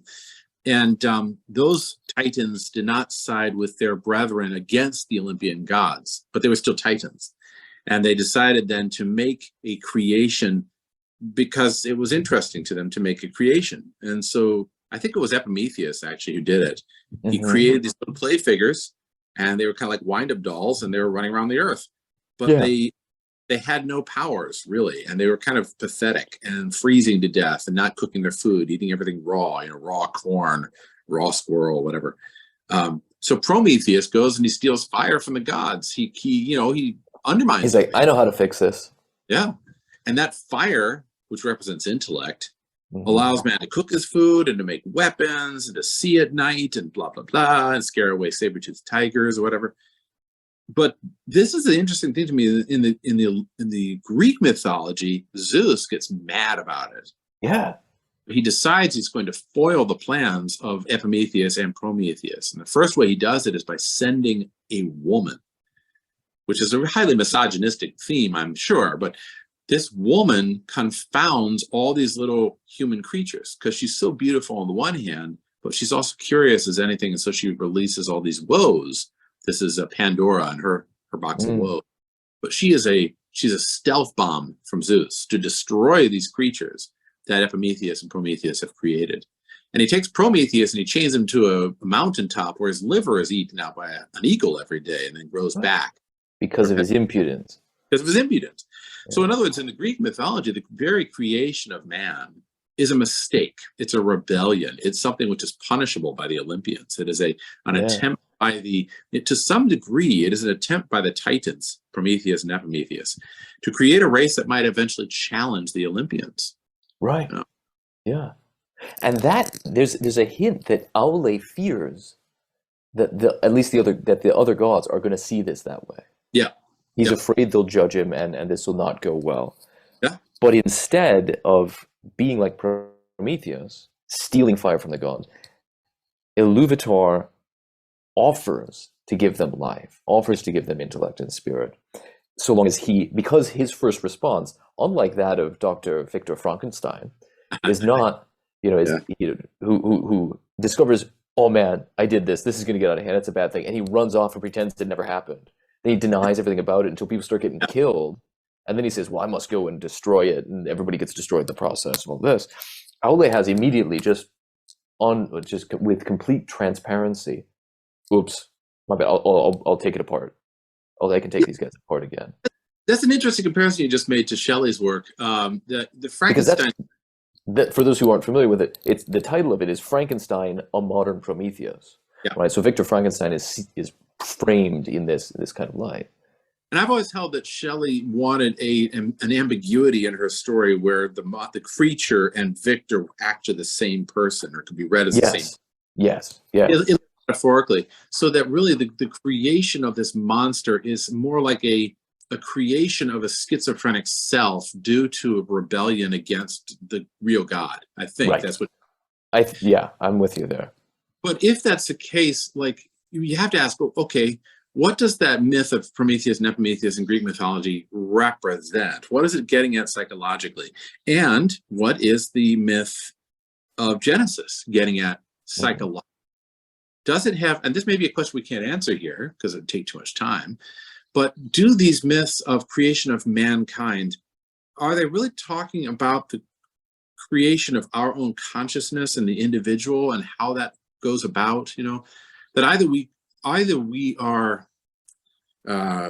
And those titans did not side with their brethren against the Olympian gods, but they were still titans. And they decided then to make a creation because it was interesting to them to make a creation. And so I think it was Epimetheus actually who did it. He created these little clay figures, and they were kind of like wind-up dolls, and they were running around the earth. But they had no powers, really, and they were kind of pathetic and freezing to death and not cooking their food, eating everything raw, raw corn, raw squirrel, whatever. So Prometheus goes and he steals fire from the gods. He undermines. He's like, I know how to fix this. Yeah. And that fire, which represents intellect, allows man to cook his food and to make weapons and to see at night and blah, blah, blah, and scare away saber-toothed tigers or whatever. But this is the interesting thing to me. In the Greek mythology, Zeus gets mad about it. Yeah. He decides he's going to foil the plans of Epimetheus and Prometheus. And the first way he does it is by sending a woman, which is a highly misogynistic theme, I'm sure. But this woman confounds all these little human creatures because she's so beautiful on the one hand, but she's also curious as anything. And so she releases all these woes. This is a Pandora and her box of woe. But she's a stealth bomb from Zeus to destroy these creatures that Epimetheus and Prometheus have created. And he takes Prometheus and he chains him to a mountaintop where his liver is eaten out by an eagle every day and then grows back. Because of his impudence. Because of his impudence. Yeah. So in other words, in the Greek mythology, the very creation of man is a mistake. It's a rebellion. It's something which is punishable by the Olympians. It is an attempt by to some degree, it is an attempt by the Titans, Prometheus and Epimetheus, to create a race that might eventually challenge the Olympians. Right. Yeah. And that there's a hint that Aule fears that the other gods are going to see this that way. Yeah. He's afraid they'll judge him and this will not go well. Yeah. But instead of being like Prometheus, stealing fire from the gods, Illuvatar offers to give them life, offers to give them intellect and spirit, so long as because his first response, unlike that of Dr. Victor Frankenstein, is not, who discovers, oh man, I did this is going to get out of hand, it's a bad thing, and he runs off and pretends it never happened. Then he denies everything about it until people start getting killed, and then he says, well, I must go and destroy it, and everybody gets destroyed in the process of all this. Aule has immediately just with complete transparency, oops, my bad, I'll take it apart. I can take these guys apart again. That's an interesting comparison you just made to Shelley's work. The Frankenstein. That, for those who aren't familiar with it, it's the title of it is Frankenstein: A Modern Prometheus. Yeah. Right. So Victor Frankenstein is framed in this kind of light. And I've always held that Shelley wanted an ambiguity in her story where the creature and Victor were actually the same person, or could be read as the same. Yes. Metaphorically, so that really the creation of this monster is more like a creation of a schizophrenic self due to a rebellion against the real God. I think that's what. I'm with you there. But if that's the case, like, you have to ask, okay, what does that myth of Prometheus and Epimetheus in Greek mythology represent? What is it getting at psychologically? And what is the myth of Genesis getting at psychologically? Does it have, and this may be a question we can't answer here because it would take too much time, but do these myths of creation of mankind, are they really talking about creation of our own consciousness and the individual and how that goes about, that either we are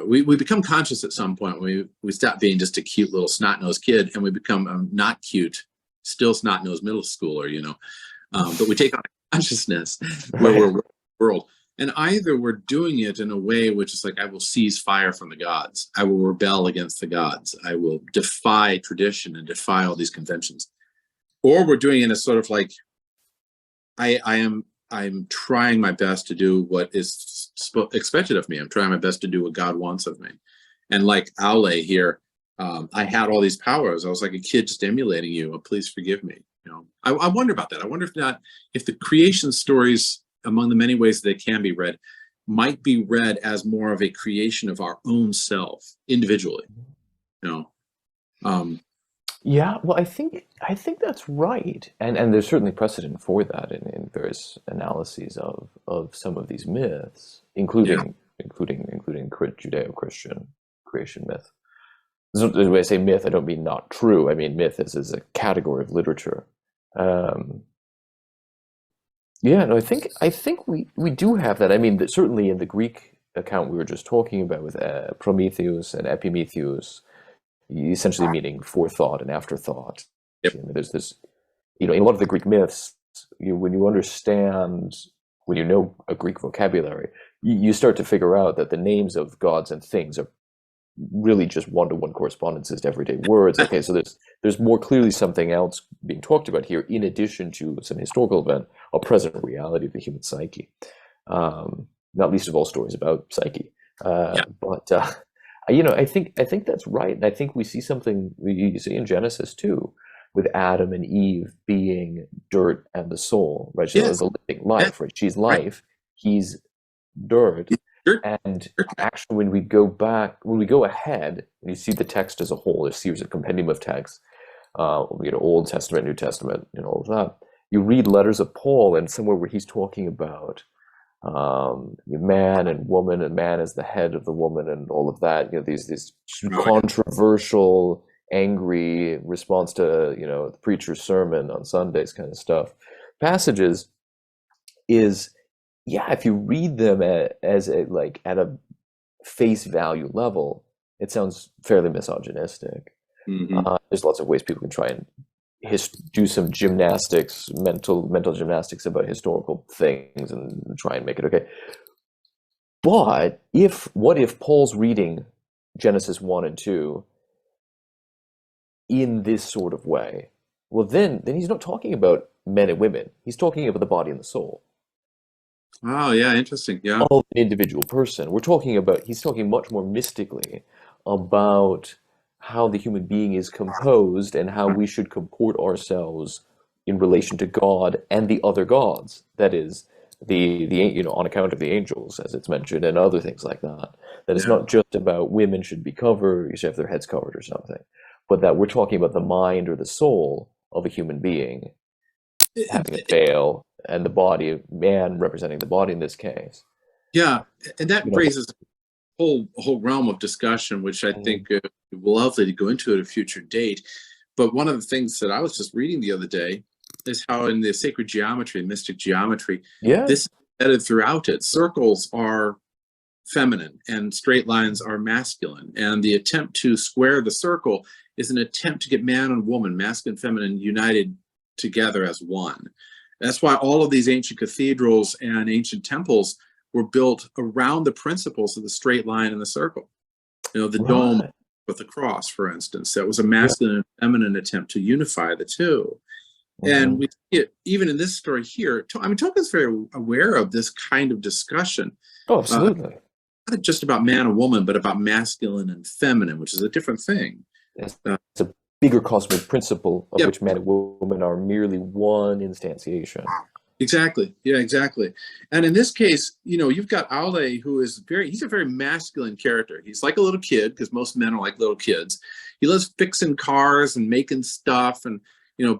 we become conscious at some point. We stop being just a cute little snot-nosed kid and we become a not cute, still snot-nosed middle schooler, but we take on a consciousness where we're world. And either we're doing it in a way which is like, I will seize fire from the gods. I will rebel against the gods. I will defy tradition and defy all these conventions. Or we're doing it as sort of like, I'm trying my best to do what is expected of me. I'm trying my best to do what God wants of me. And like Aule here, I had all these powers. I was like a kid just emulating you. Oh, please forgive me. I wonder about that. I wonder if the creation stories, among the many ways they can be read, might be read as more of a creation of our own self individually. Yeah, well, I think that's right, and there's certainly precedent for that in various analyses of some of these myths, including Judeo-Christian creation myth. So when I say myth, I don't mean not true. I mean myth as a category of literature. Yeah, no, I think we do have that. I mean, certainly in the Greek account we were just talking about with Prometheus and Epimetheus, essentially meaning forethought and afterthought. Yep. There's this, in a lot of the Greek myths, when you understand, when you know a Greek vocabulary, you start to figure out that the names of gods and things are really just one-to-one correspondences to everyday words. Okay, so there's more clearly something else being talked about here, in addition to some historical event, a present reality of the human psyche. Not least of all stories about psyche. But I think that's right, and I think we see something you see in Genesis too, with Adam and Eve being dirt and the soul, right? She's a living life, right? She's life, he's dirt. And actually, when we go ahead, and you see the text as a whole, there's a series of compendium of texts, we get Old Testament, New Testament, and all of that. You read letters of Paul, and somewhere where he's talking about man and woman, and man as the head of the woman, and all of that. These controversial, angry response to the preacher's sermon on Sundays kind of stuff. Passages is. Yeah, if you read them at a face value level, it sounds fairly misogynistic. Mm-hmm. There's lots of ways people can try and do some gymnastics, mental gymnastics about historical things and try and make it okay. But what if Paul's reading Genesis 1 and 2 in this sort of way? Well, then he's not talking about men and women. He's talking about the body and the soul. Oh, yeah, interesting. Yeah. Of an individual person. He's talking much more mystically about how the human being is composed and how we should comport ourselves in relation to God and the other gods. That is, on account of the angels, as it's mentioned, and other things like that. That it's not just about women should be covered, you should have their heads covered or something, but that we're talking about the mind or the soul of a human being having a veil, and the body, man representing the body in this case. Yeah, and that raises a whole realm of discussion, which I think would be lovely to go into at a future date. But one of the things that I was just reading the other day is how in the sacred geometry, mystic geometry, this is embedded throughout it. Circles are feminine and straight lines are masculine. And the attempt to square the circle is an attempt to get man and woman, masculine and feminine, united together as one. That's why all of these ancient cathedrals and ancient temples were built around the principles of the straight line and the circle. The dome with the cross, for instance, that was a masculine and feminine attempt to unify the two. And we see it even in this story here. Tolkien's very aware of this kind of discussion. Oh, absolutely. Not just about man and woman, but about masculine and feminine, which is a different thing. It's a bigger cosmic principle of which man and woman are merely one instantiation. Exactly. Yeah, exactly. And in this case, you've got Aule, who is he's a very masculine character. He's like a little kid, because most men are like little kids. He loves fixing cars and making stuff and,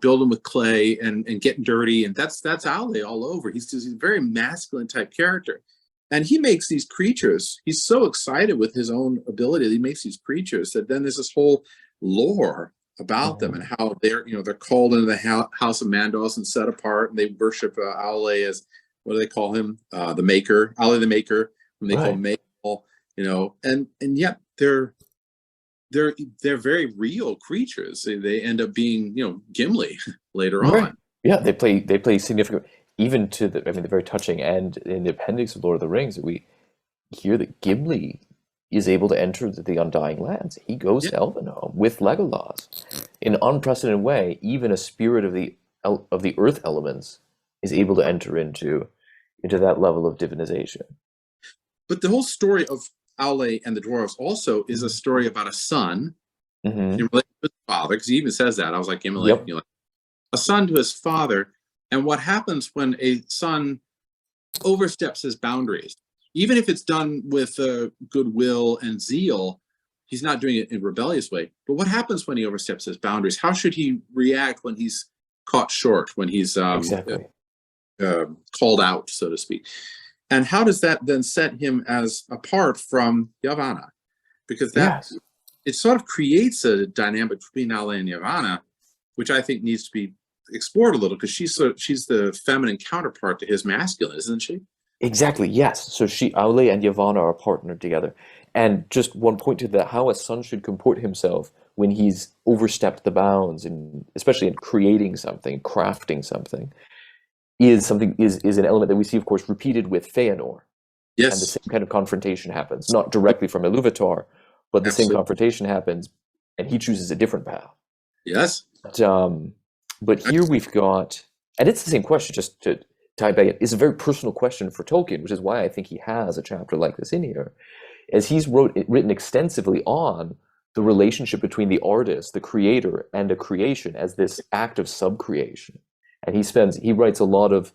building with clay and getting dirty. And that's Aule all over. He's a very masculine type character. And he makes these creatures. He's so excited with his own ability that he makes these creatures that then there's this whole lore about them and how they're called into the house of Mandos and set apart, and they worship Aule as, what do they call him? The Maker, Aule the Maker, when they call him Mikael, and yet they're very real creatures. They end up being Gimli later on. Yeah, they play significant, even to the very touching end in the appendix of Lord of the Rings. We hear that Gimli is able to enter the Undying Lands. He goes to Elvenhome with Legolas in an unprecedented way. Even a spirit of the earth elements is able to enter into that level of divinization. But the whole story of Aule and the dwarves also is a story about a son in relation to his father, because he even says that. I was like, Gimli, a son to his father, and what happens when a son oversteps his boundaries. Even if it's done with goodwill and zeal, he's not doing it in a rebellious way. But what happens when he oversteps his boundaries? How should he react when he's caught short, when he's called out, so to speak? And how does that then set him as apart from Yavannah? Because it sort of creates a dynamic between Aule and Yavannah, which I think needs to be explored a little, because she's the feminine counterpart to his masculine, isn't she? Exactly, yes. So Aule and Yavannah are partnered together. And just one point to that, how a son should comport himself when he's overstepped the bounds, and especially in creating something, crafting something, is an element that we see, of course, repeated with Feanor. Yes. And the same kind of confrontation happens, not directly from Illuvatar, but the same confrontation happens, and he chooses a different path. Yes. But here we've got, and it's the same question, just to tie back, it's a very personal question for Tolkien, which is why I think he has a chapter like this in here, as he's written extensively on the relationship between the artist, the creator, and a creation as this act of subcreation. And he writes a lot of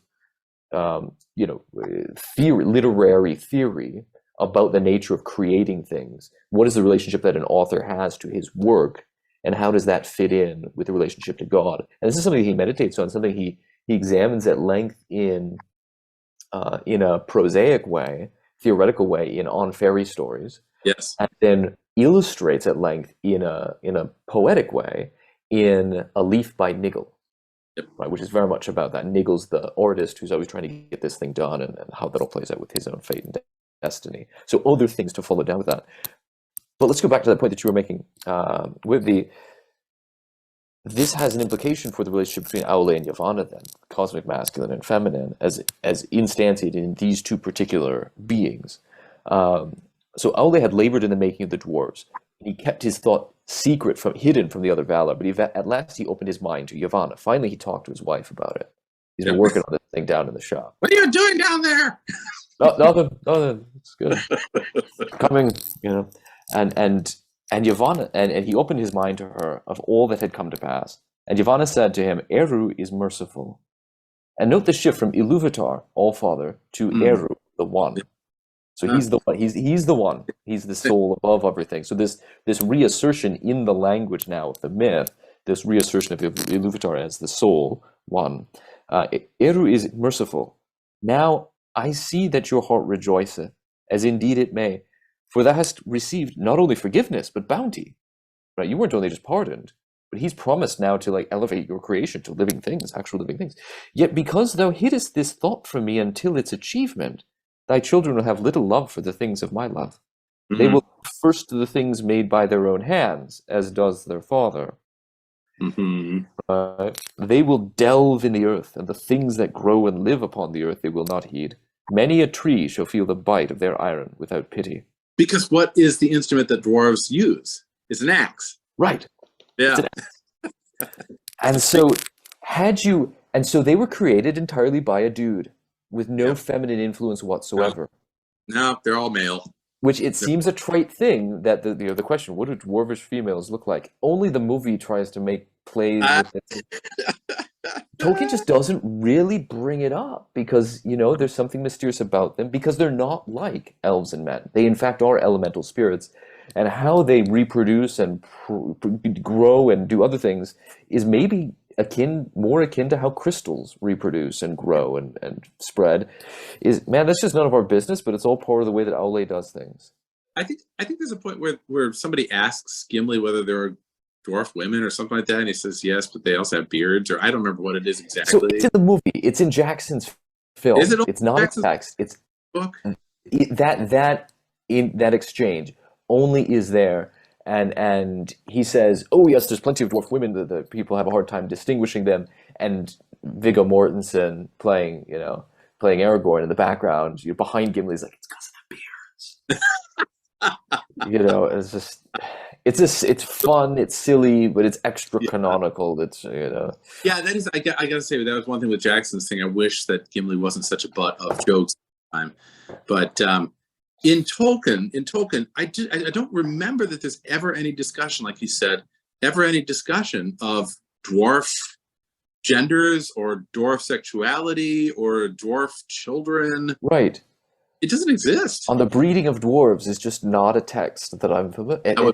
literary theory about the nature of creating things. What is the relationship that an author has to his work, and how does that fit in with the relationship to God? And this is something he meditates on, something he examines at length in a prosaic way, theoretical way, in On Fairy Stories. Yes. And then illustrates at length in a poetic way in A Leaf by Nigel. Right, which is very much about that. Nigel's the artist who's always trying to get this thing done, and how that all plays out with his own fate and destiny. So other things to follow down with that. But let's go back to that point that you were making this has an implication for the relationship between Aule and Yavannah, then, cosmic masculine and feminine, as instantiated in these two particular beings. So Aule had labored in the making of the dwarves. He kept his thought hidden from the other Valar, but at last he opened his mind to Yavannah. Finally, he talked to his wife about it. He's been working on this thing down in the shop. What are you doing down there? Nothing. It's good. Coming, and Yavannah, and he opened his mind to her of all that had come to pass. And Yavannah said to him, Eru is merciful. And note the shift from Illuvatar, All-Father, to Eru, the One. So he's the one. He's the one. He's the soul above everything. So this reassertion in the language now of the myth, this reassertion of Ilúvatar as the soul, one. Eru is merciful. Now I see that your heart rejoiceth, as indeed it may, for thou hast received not only forgiveness but bounty. Right? You weren't only just pardoned, but he's promised now to elevate your creation to living things, actual living things. Yet because thou hiddest this thought from me until its achievement, thy children will have little love for the things of my love. Mm-hmm. They will look first to the things made by their own hands, as does their father. Mm-hmm. They will delve in the earth, and the things that grow and live upon the earth they will not heed. Many a tree shall feel the bite of their iron without pity. Because what is the instrument that dwarves use? It's an axe. Right. Yeah. And so they were created entirely by a dude with no feminine influence whatsoever. No, they're all male. Which it seems a trite thing that the question, what do dwarvish females look like? Only the movie tries to make plays with it. Tolkien just doesn't really bring it up because, there's something mysterious about them because they're not like elves and men. They, in fact, are elemental spirits. And how they reproduce and grow and do other things is maybe more akin to how crystals reproduce and grow and spread. That's just none of our business, but it's all part of the way that Aule does things. I think there's a point where somebody asks Gimli whether there are dwarf women or something like that? And he says, yes, but they also have beards, or I don't remember what it is exactly. So it's in the movie. It's in Jackson's film. Is it It's not Jackson's in text. It's book? that exchange only is there, and he says, "Oh yes, there's plenty of dwarf women. The people have a hard time distinguishing them." And Viggo Mortensen playing Aragorn in the background, behind Gimli's like, "It's because of the beards." It's fun, it's silly, but it's extra canonical. It's Yeah, that is. I gotta say that was one thing with Jackson's thing. I wish that Gimli wasn't such a butt of jokes all the time, but in Tolkien, I don't remember that there's ever any discussion, like you said, of dwarf genders or dwarf sexuality or dwarf children. Right. It doesn't exist. On the breeding of dwarves is just not a text that I'm familiar. On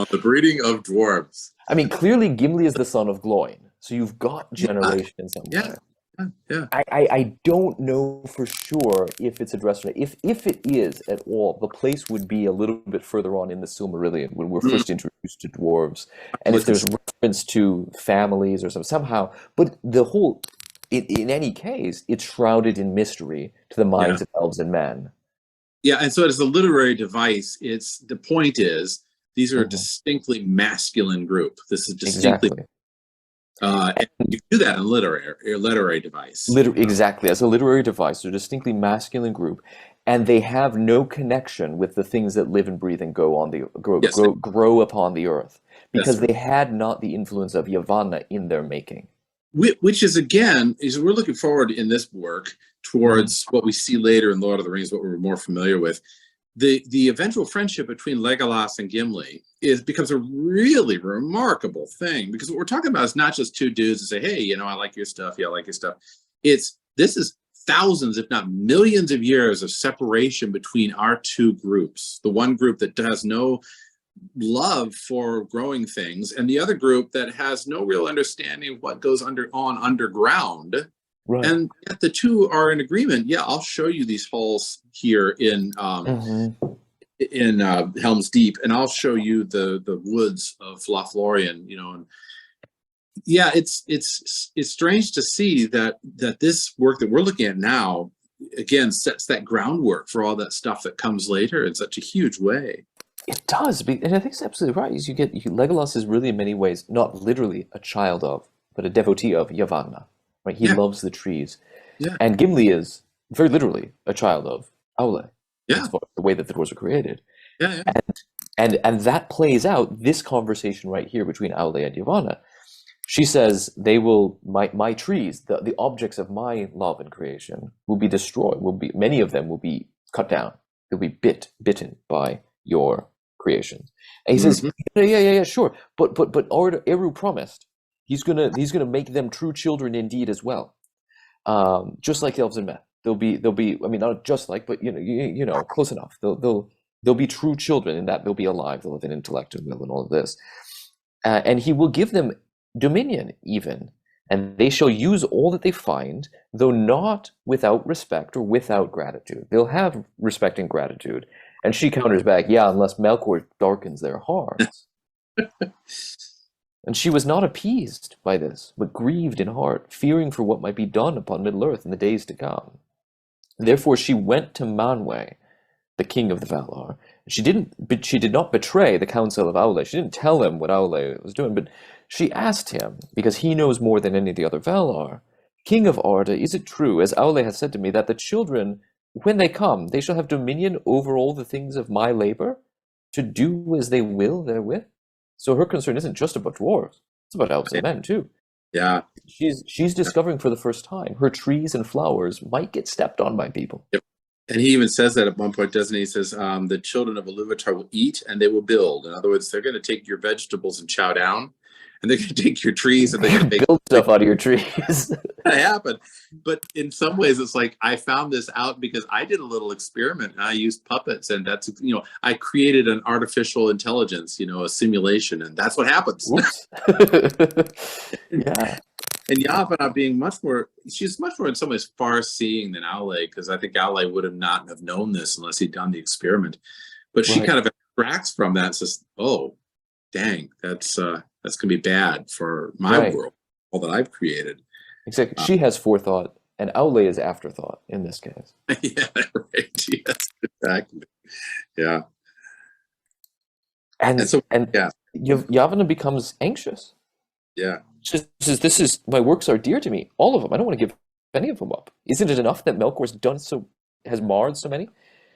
the breeding of dwarves. I mean, clearly Gimli is the son of Gloin, so you've got generation in some way. Yeah. I don't know for sure if it's addressed. If it is at all, the place would be a little bit further on in the Silmarillion when we're first introduced to dwarves, and if there's reference to families or somehow. But the whole, in any case, it's shrouded in mystery to the minds of elves and men. Yeah, and so as a literary device, the point is these are a distinctly masculine group. This is distinctly. Exactly. And you do that in literary device. Exactly. As a literary device, they're a distinctly masculine group, and they have no connection with the things that live and breathe and grow upon the earth, because they had not the influence of Yavannah in their making. Which is, again, we're looking forward in this work towards what we see later in Lord of the Rings, what we're more familiar with. The eventual friendship between Legolas and Gimli becomes a really remarkable thing, because what we're talking about is not just two dudes that say, hey, I like your stuff, I like your stuff. This is thousands, if not millions of years of separation between our two groups. The one group that has no love for growing things, and the other group that has no real understanding of what goes on underground. Right. And yet the two are in agreement. Yeah, I'll show you these halls here in Helm's Deep, and I'll show you the woods of Lothlorien. And yeah, it's strange to see that this work that we're looking at now again sets that groundwork for all that stuff that comes later in such a huge way. It does, and I think it's absolutely right. Legolas is really in many ways not literally a child of, but a devotee of Yavannah. Right? He loves the trees. Yeah. And Gimli is very literally a child of Aule. Yeah. As far as the way that the dwarves are created. Yeah. And that plays out this conversation right here between Aule and Yavannah. She says my trees, the objects of my love and creation will be destroyed. Many of them will be cut down. They'll be bitten by your creations. And he says, yeah, sure. But Eru promised. He's gonna make them true children indeed as well, just like elves and men. They'll be. I mean, not just like, but close enough. They'll be true children in that they'll be alive. They'll have an intellect and will and all of this, and he will give them dominion even, and they shall use all that they find, though not without respect or without gratitude. They'll have respect and gratitude. And she counters back, yeah, unless Melkor darkens their hearts. And she was not appeased by this, but grieved in heart, fearing for what might be done upon Middle-earth in the days to come. Therefore she went to Manwë, the king of the Valar. She did not betray the counsel of Aule. She didn't tell him what Aule was doing, but she asked him, because he knows more than any of the other Valar, King of Arda, is it true, as Aule has said to me, that the children, when they come, they shall have dominion over all the things of my labor, to do as they will therewith? So her concern isn't just about dwarves; it's about elves and men too. Yeah, she's discovering for the first time her trees and flowers might get stepped on by people. Yep. And he even says that at one point, doesn't he? He says, the children of Illuvatar will eat and they will build. In other words, they're going to take your vegetables and chow down, and they're going to take your trees and they're going to build stuff out of your trees. That happened. But in some ways, it's like I found this out because I did a little experiment and I used puppets, and that's, I created an artificial intelligence, a simulation, and that's what happens. Yeah. And Yavannah being she's much more in some ways far-seeing than Aule, because I think Aule would have not have known this unless he'd done the experiment. But she kind of abstracts from that and says, oh, dang, that's gonna be bad for my world, all that I've created. Exactly. She has forethought, and Aule is afterthought in this case. Yeah, right. Yes, exactly. Yeah. And so, Yavannah becomes anxious. Yeah. She says, "This is my works are dear to me, all of them. I don't want to give any of them up. Isn't it enough that Melkor's has marred so many?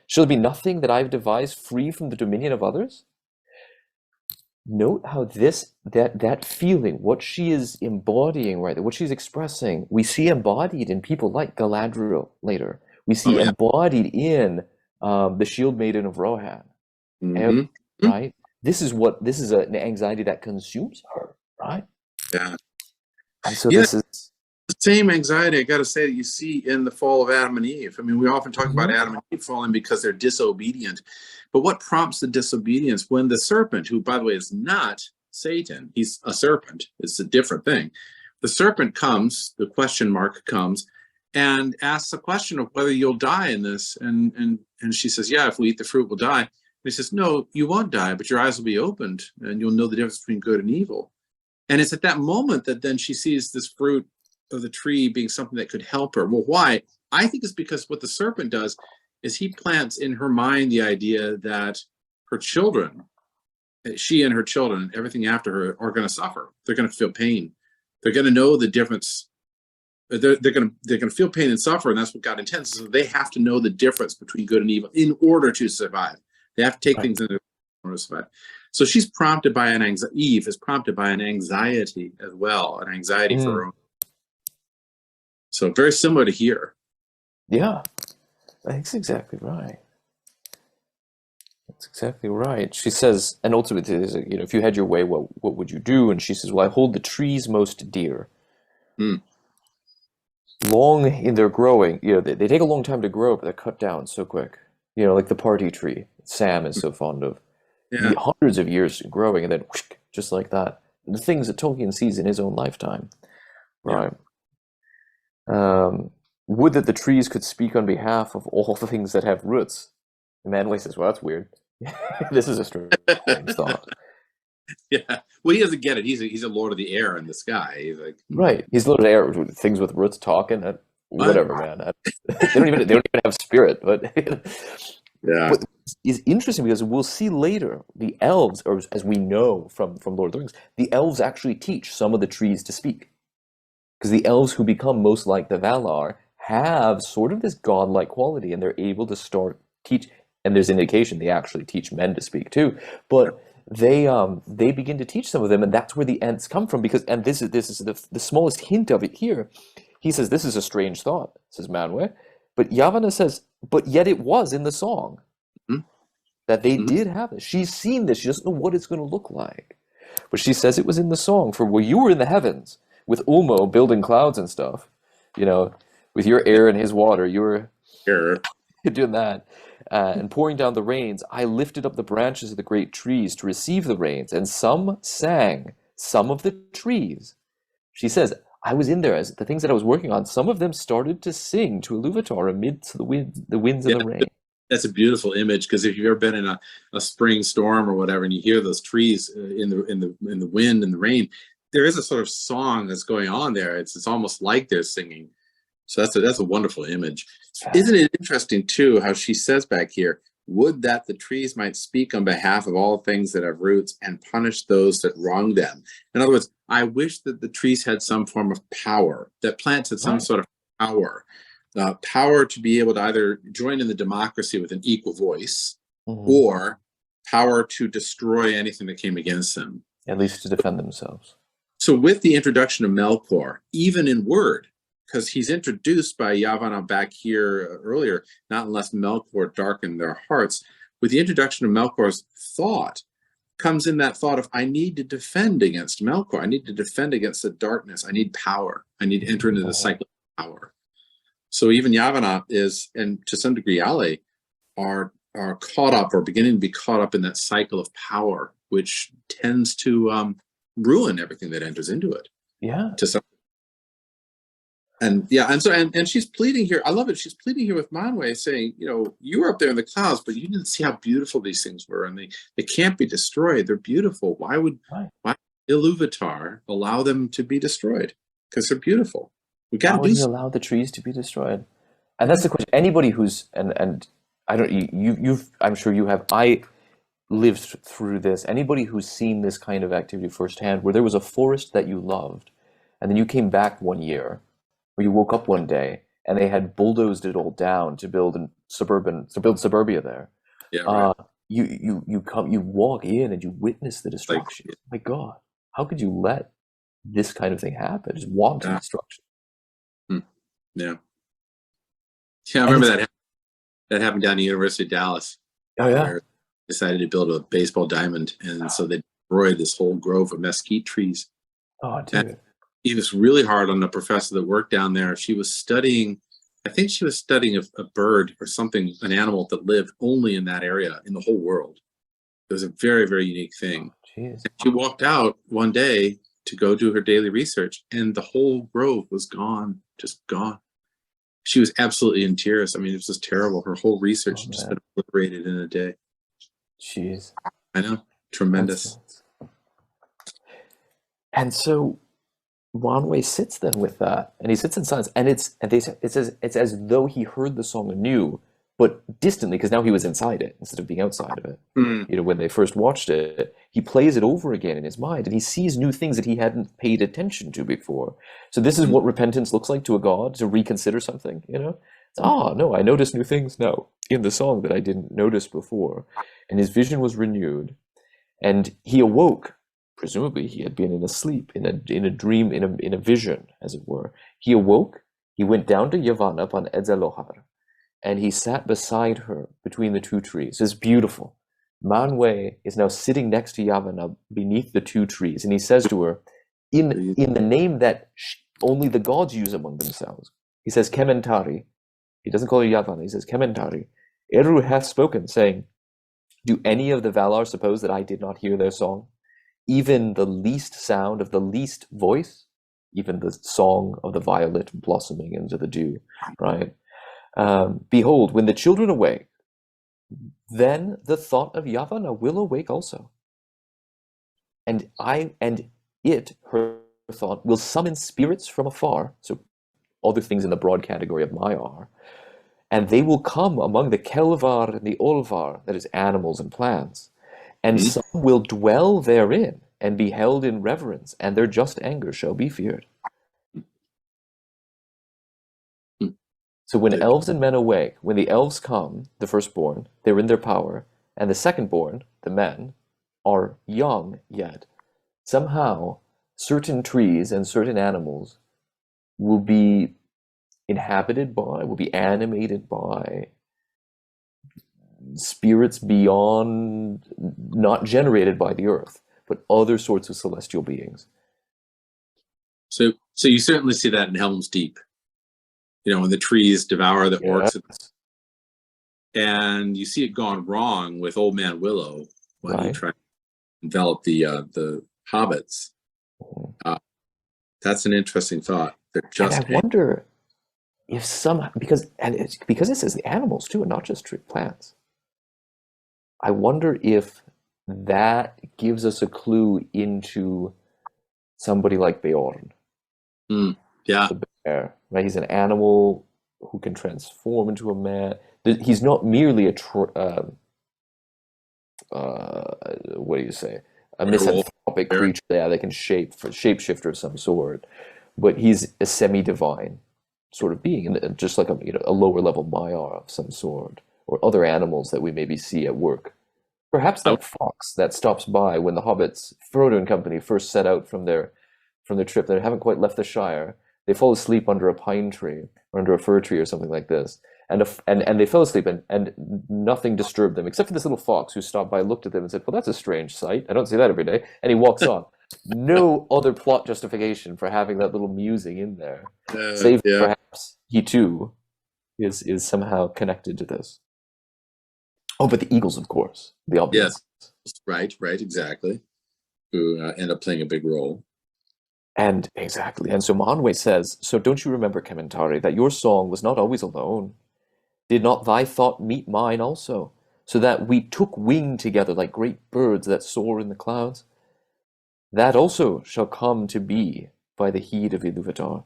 Shall there be nothing that I've devised free from the dominion of others?" Note how that feeling, what she is embodying, right, what she's expressing, we see embodied in people like Galadriel later. We see embodied in the Shield Maiden of Rohan. Right? This is an anxiety that consumes her, right? Yeah. And so this is the same anxiety, I got to say, that you see in the fall of Adam and Eve. I mean, we often talk about Adam and Eve falling because they're disobedient. But what prompts the disobedience? When the serpent, who, by the way, is not Satan, he's a serpent. It's a different thing. The serpent comes, the question mark comes, and asks a question of whether you'll die in this. And she says, yeah, if we eat the fruit, we'll die. And he says, no, you won't die, but your eyes will be opened, and you'll know the difference between good and evil. And it's at that moment that then she sees this fruit of the tree being something that could help her. Well, why? I think it's because what the serpent does is he plants in her mind the idea that her children, she and her children, everything after her, are going to suffer. They're going to feel pain. They're going to know the difference. They're going to feel pain and suffer, and that's what God intends. So they have to know the difference between good and evil in order to survive. They have to take things into order to survive. So she's prompted by Eve is prompted by an anxiety as well, an anxiety for her own. So very similar to here. Yeah, that's exactly right. That's exactly right. She says, and ultimately, if you had your way, what would you do? And she says, well, I hold the trees most dear. Long in their growing, they take a long time to grow, but they're cut down so quick. Like the party tree Sam is so fond of. Hundreds of years growing, and then whoosh, just like that. The things that Tolkien sees in his own lifetime. Right. Would that the trees could speak on behalf of all the things that have roots. And Manway says, well, that's weird. This is a strange thought. Yeah. Well, he doesn't get it. He's a lord of the air and the sky. He's like, right. He's lord of the air. Things with roots talking. Whatever, man. They don't even have spirit. But But it's interesting because we'll see later the elves, or as we know from Lord of the Rings, the elves actually teach some of the trees to speak. Because the elves who become most like the Valar have sort of this godlike quality, and they're able to teach. And there's indication they actually teach men to speak too. But they begin to teach some of them, and that's where the Ents come from. And this is the smallest hint of it here. He says, "This is a strange thought," says Manwë. But Yavannah says, "But yet it was in the song that they did have it. She's seen this. She doesn't know what it's going to look like, but she says it was in the song. For where you were in the heavens with Ulmo building clouds and stuff, with your air and his water, you were doing that." And pouring down the rains, I lifted up the branches of the great trees to receive the rains, and some sang, some of the trees. She says, I was in there as the things that I was working on, some of them started to sing to Illuvatar amidst the winds and the rain. That's a beautiful image, because if you've ever been in a spring storm or whatever, and you hear those trees in the wind and the rain, there is a sort of song that's going on there. It's almost like they're singing. So that's a wonderful image. Isn't it interesting too how she says back here, would that the trees might speak on behalf of all things that have roots and punish those that wrong them. In other words, I wish that the trees had some form of power, that plants had some sort of power. Power to be able to either join in the democracy with an equal voice, or power to destroy anything that came against them. At least to defend themselves. So with the introduction of Melkor, even in word, because he's introduced by Yavannah back here earlier, not unless Melkor darkened their hearts. With the introduction of Melkor's thought, comes in that thought of, I need to defend against Melkor. I need to defend against the darkness. I need power. I need to enter into the cycle of power. So even Yavannah is, and to some degree Aule, are caught up or beginning to be caught up in that cycle of power, which tends to ruin everything that enters into it. Yeah. To some. And she's pleading here. I love it. She's pleading here with Manwe, saying, you were up there in the clouds, but you didn't see how beautiful these things were, and they can't be destroyed. They're beautiful. Why would Illuvatar allow them to be destroyed? Because they're beautiful. We got to do. Why would he allow the trees to be destroyed? And that's the question. Anybody who's and I don't you've I'm sure you have. I lived through this. Anybody who's seen this kind of activity firsthand, where there was a forest that you loved, and then you came back one year, or you woke up one day and they had bulldozed it all down to build suburbia there. Yeah, right. You walk in and you witness the destruction. Oh my God, how could you let this kind of thing happen? Just wanton destruction. Yeah. Yeah, I remember that happened down at the University of Dallas. Oh yeah. Where they decided to build a baseball diamond, and so they destroyed this whole grove of mesquite trees. Oh, dude. And it was really hard on the professor that worked down there. She was studying, I think she was studying a bird or something, an animal that lived only in that area in the whole world. It was a very, very unique thing. Jeez. She walked out one day to go do her daily research, and the whole grove was gone, just gone. She was absolutely in tears. I mean, it was just terrible. Her whole research just been obliterated in a day. Jeez. I know. Tremendous. And so Wanwei sits then with that, and he sits in silence, and it's as though he heard the song anew, but distantly, because now he was inside it instead of being outside of it. When they first watched it, he plays it over again in his mind, and he sees new things that he hadn't paid attention to before. So this is what repentance looks like to a god, to reconsider something, no, I noticed new things now in the song that I didn't notice before. And his vision was renewed, and he awoke. Presumably he had been in a sleep, in a dream, in a vision, as it were. He awoke, he went down to Yavannah upon Edzelohar, and he sat beside her between the two trees. It's beautiful. Manwe is now sitting next to Yavannah beneath the two trees, and he says to her, in the name that only the gods use among themselves, he says, Kementari. He doesn't call her Yavannah, he says, Kementari. Eru hath spoken, saying, do any of the Valar suppose that I did not hear their song? Even the least sound of the least voice, even the song of the violet blossoming into the dew, right? Behold, when the children awake, then the thought of Yavannah will awake also. And her thought, will summon spirits from afar, so other things in the broad category of Maiar, and they will come among the Kelvar and the Olvar, that is animals and plants, and some will dwell therein and be held in reverence, and their just anger shall be feared. So when elves and men awake, when the elves come, the firstborn, they're in their power, and the secondborn, the men, are young yet, somehow certain trees and certain animals will be inhabited by, will be animated by spirits beyond, not generated by the earth, but other sorts of celestial beings. So you certainly see that in Helm's Deep. When the trees devour the orcs, and you see it gone wrong with Old Man Willow when he tried to envelop the hobbits. That's an interesting thought. They're just. And I wonder if because it says the animals too, and not just plants. I wonder if that gives us a clue into somebody like Beorn. Yeah. The bear, right? He's an animal who can transform into a man. He's not merely what do you say? A misanthropic creature that can shapeshifter of some sort. But he's a semi-divine sort of being, and just like a lower level Maiar of some sort, or other animals that we maybe see at work. Perhaps that fox that stops by when the hobbits, Frodo and company, first set out from their trip. They haven't quite left the Shire. They fall asleep under a pine tree or under a fir tree or something like this, and they fell asleep and nothing disturbed them except for this little fox who stopped by, looked at them, and said, "Well, that's a strange sight. I don't see that every day." And he walks on. No other plot justification for having that little musing in there, save perhaps he too is somehow connected to this. Oh, but the eagles, of course, the obvious. Yes, right, exactly. Who end up playing a big role. And exactly. And so Manwe says, so don't you remember, Kementari, that your song was not always alone? Did not thy thought meet mine also, so that we took wing together like great birds that soar in the clouds? That also shall come to be by the heed of Illuvatar.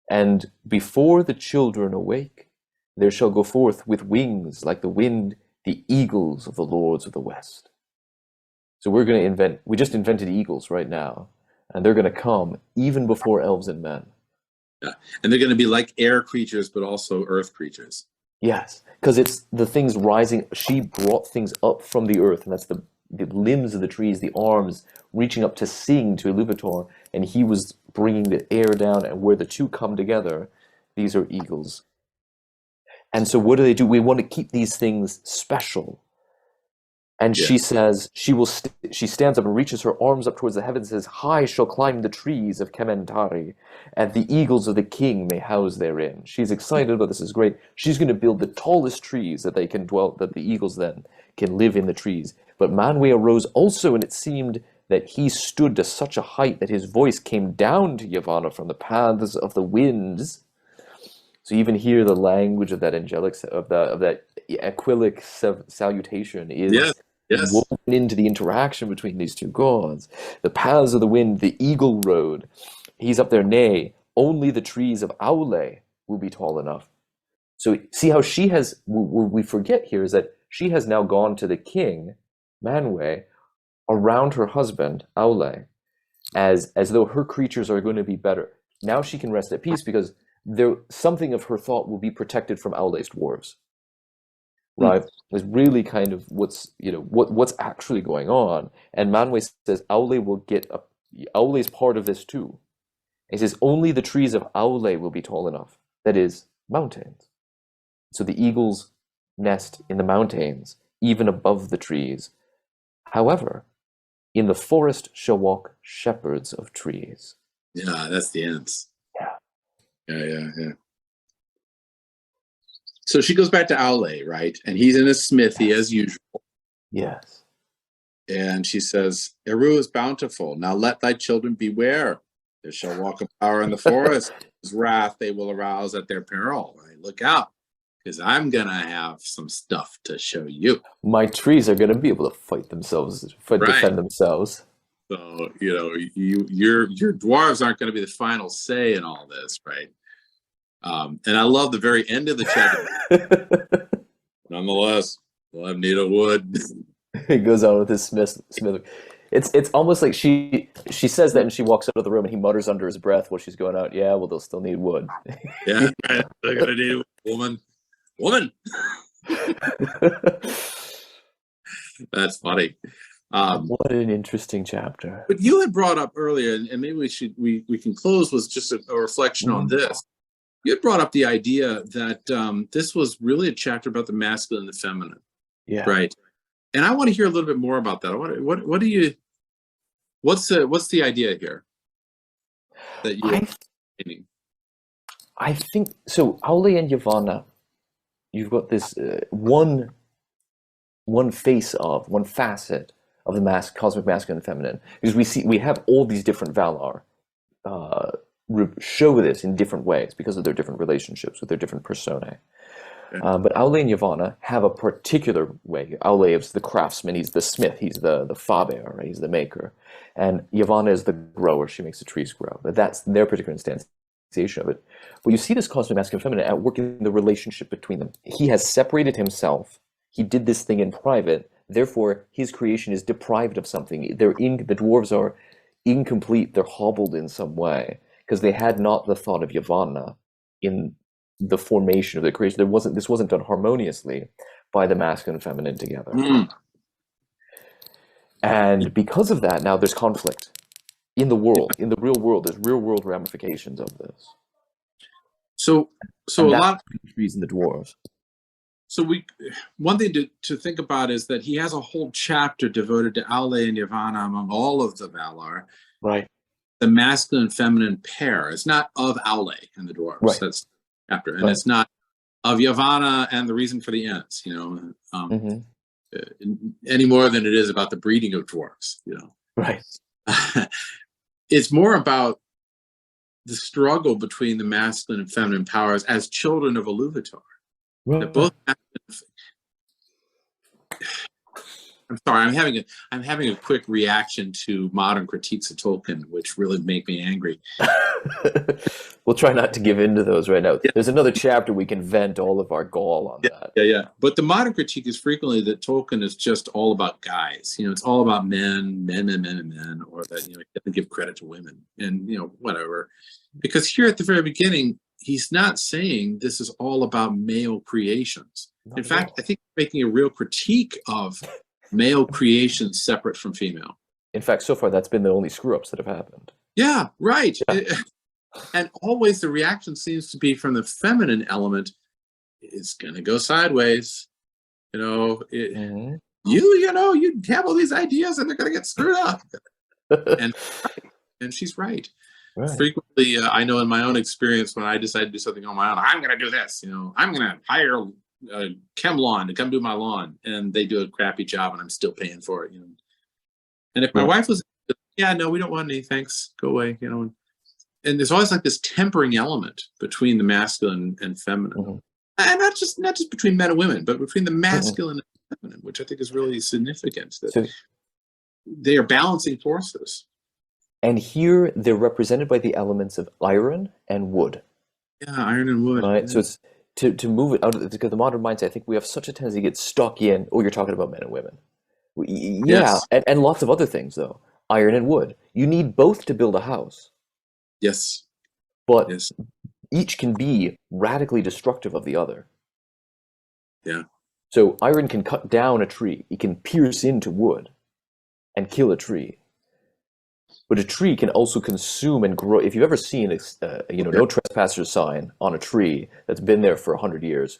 And before the children awake, there shall go forth with wings like the wind the eagles of the lords of the West. So we just invented eagles right now, and they're going to come even before elves and men. Yeah. And they're going to be like air creatures, but also earth creatures. Yes, because it's the things rising. She brought things up from the earth, and that's the limbs of the trees, the arms reaching up to sing to Illuvatar, and he was bringing the air down, and where the two come together, these are eagles. And so what do? We want to keep these things special. And Yeah. she says, she stands up and reaches her arms up towards the heavens and says, high shall climb the trees of Kementari, and the eagles of the king may house therein. She's excited about this, is great. She's going to build the tallest trees that that the eagles then can live in the trees. But Manwe arose also, and it seemed that he stood to such a height that his voice came down to Yavannah from the paths of the winds. So even here, the language of that of that aquilic salutation is Yes. woven into the interaction between these two gods. The paths of the wind, the eagle road. He's up there, nay, only the trees of Aule will be tall enough. So see how she has, what we forget here is that she has now gone to the king, Manwe, around her husband, Aule, as though her creatures are going to be better. Now she can rest at peace because something of her thought will be protected from Aule's dwarves. Right? Is really kind of what's actually going on. And Manwe says Aule will get Aule's part of this too. He says only the trees of Aule will be tall enough. That is, mountains. So the eagles nest in the mountains, even above the trees. However, in the forest shall walk shepherds of trees. Yeah, that's the ends. Yeah. Yeah. So she goes back to Aule, right? And he's in a smithy as usual. Yes. And she says, Eru is bountiful. Now let thy children beware. There shall walk a power in the forest. His wrath they will arouse at their peril. Right? Look out, because I'm going to have some stuff to show you. My trees are going to be able to defend themselves. So, your dwarves aren't going to be the final say in all this, right? And I love the very end of the chapter. Nonetheless, we'll have needle wood. He goes on with his smith. It's almost like she says that and she walks out of the room and he mutters under his breath while she's going out, yeah, well, they'll still need wood. Yeah, right. They're going to need a woman. That's funny. What an interesting chapter. But you had brought up earlier, and maybe we can close with just a reflection on this. You had brought up the idea that this was really a chapter about the masculine and the feminine. Yeah. Right. And I want to hear a little bit more about that. What's the idea here that you I think so. Aule and Yavannah, you've got this one facet of the cosmic masculine and feminine, because we have all these different Valar show this in different ways because of their different relationships with their different personae. But Aule and Yavannah have a particular way. Aule is the craftsman, he's the smith, he's the faber, right? He's the maker. And Yavannah is the grower, she makes the trees grow. But that's their particular instantiation of it. But you see this cosmic masculine and feminine at work in the relationship between them. He has separated himself, he did this thing in private, therefore his creation is deprived of something. The dwarves are incomplete, they're hobbled in some way, because they had not the thought of Yavannah in the formation of the creation. This wasn't done harmoniously by the masculine and feminine together. And because of that, now there's conflict in the world, in the real world. There's real world ramifications of this. So a lot of trees and the dwarves. So one thing to think about is that he has a whole chapter devoted to Aule and Yavannah among all of the Valar. Right. The masculine and feminine pair. It's not of Aule and the dwarves. Right. That's the chapter, and it's not of Yavannah and the reason for the ends. Any more than it is about the breeding of dwarves. Right. It's more about the struggle between the masculine and feminine powers as children of Illuvatar. Right. That both. I'm sorry. I'm having a quick reaction to modern critiques of Tolkien, which really make me angry. We'll try not to give in to those right now. Yeah. There's another chapter we can vent all of our gall on that. Yeah. But the modern critique is frequently that Tolkien is just all about guys. It's all about men, or that he doesn't give credit to women, and whatever. Because here at the very beginning, he's not saying this is all about male creations. In fact, I think he's making a real critique of male creations separate from female. In fact, so far that's been the only screw-ups that have happened. Yeah, right. Yeah. And always the reaction seems to be from the feminine element. It's gonna go sideways. You have all these ideas and they're gonna get screwed up. and she's right. Frequently, I know in my own experience, when I decide to do something on my own, I'm gonna do this. I'm gonna hire a chem lawn to come do my lawn, and they do a crappy job, and I'm still paying for it. And if my wife was, yeah, no, we don't want any, thanks, go away. And there's always like this tempering element between the masculine and feminine, and not just between men and women, but between the masculine and feminine, which I think is really significant. That they are balancing forces. And here they're represented by the elements of iron and wood. Yeah, iron and wood. Right. Yeah. So it's to move it out of the modern mindset. I think we have such a tendency to get stuck in. Oh, you're talking about men and women. Yeah, yes. and lots of other things though. Iron and wood. You need both to build a house. Yes. But each can be radically destructive of the other. Yeah. So iron can cut down a tree. It can pierce into wood and kill a tree. But a tree can also consume and grow. If you've ever seen no trespassers sign on a tree that's been there for 100 years,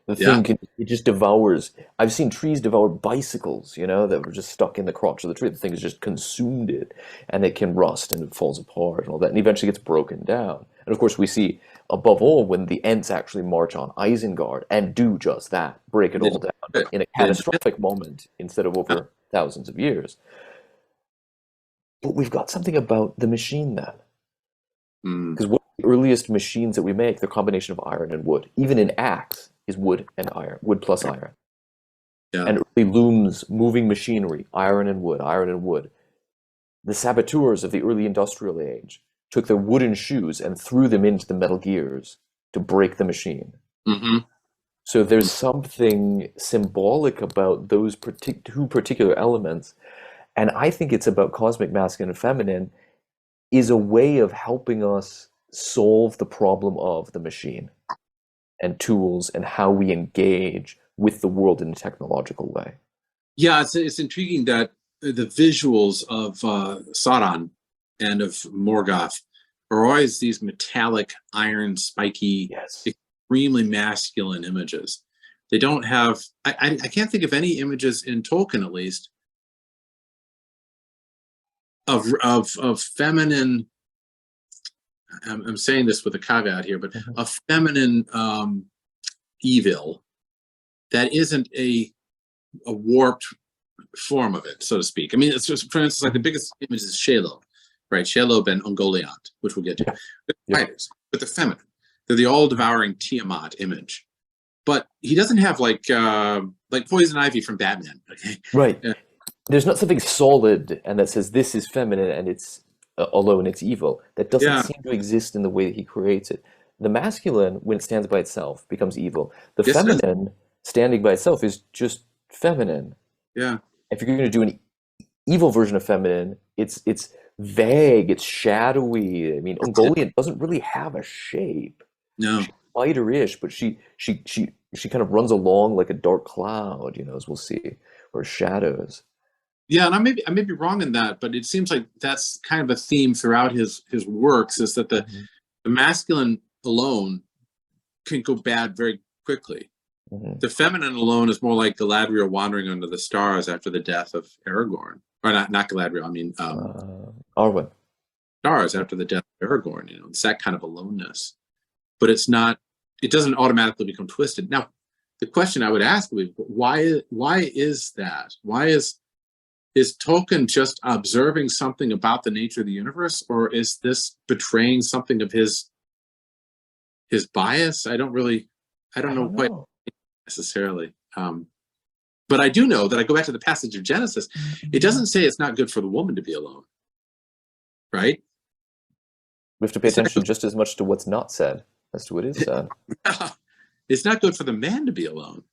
the thing it just devours. I've seen trees devour bicycles, that were just stuck in the crotch of the tree. The thing has just consumed it, and it can rust and it falls apart and all that, and eventually gets broken down. And of course, we see above all when the Ents actually march on Isengard and do just that, break it all down in a catastrophic moment instead of over thousands of years. But we've got something about the machine then. Because one of the earliest machines that we make, the combination of iron and wood, even in axe, is wood and iron, wood plus iron. Yeah. And early looms, moving machinery, iron and wood, iron and wood. The saboteurs of the early industrial age took their wooden shoes and threw them into the metal gears to break the machine. Mm-hmm. So there's something symbolic about those two particular elements. And I think it's about cosmic masculine and feminine is a way of helping us solve the problem of the machine and tools and how we engage with the world in a technological way. Yeah, it's intriguing that the visuals of Sauron and of Morgoth are always these metallic, iron, spiky, extremely masculine images. They don't have, I can't think of any images in Tolkien, at least, of feminine, I'm saying this with a caveat here, but a feminine evil that isn't a warped form of it, so to speak. I mean, it's just, for instance, like the biggest image is Shelob, right? Shelob and Ungoliant, which we'll get to. They're fighters, but they're feminine. They're the all-devouring Tiamat image. But he doesn't have like Poison Ivy from Batman. Okay? Right. There's not something solid and that says this is feminine and it's alone, it's evil. That doesn't seem to exist in the way that he creates it. The masculine, when it stands by itself, becomes evil. The feminine, standing by itself, is just feminine. Yeah. If you're going to do an evil version of feminine, it's vague, it's shadowy. I mean, Ungoliant doesn't really have a shape. No. She's lighter-ish, but she kind of runs along like a dark cloud, as we'll see, or shadows. Yeah, and I may be wrong in that, but it seems like that's kind of a theme throughout his works, is that the masculine alone can go bad very quickly. The feminine alone is more like Galadriel wandering under the stars after the death of Aragorn. Or not Galadriel, I mean Arwen. Stars after the death of Aragorn, it's that kind of aloneness. But it doesn't automatically become twisted. Now, the question I would ask would be, why is that? Why is is Tolkien just observing something about the nature of the universe, or is this betraying something of his bias? I don't know quite necessarily. But I do know that I go back to the passage of Genesis. It doesn't say it's not good for the woman to be alone, right? We have to pay attention just as much to what's not said as to what is said. It's not good for the man to be alone.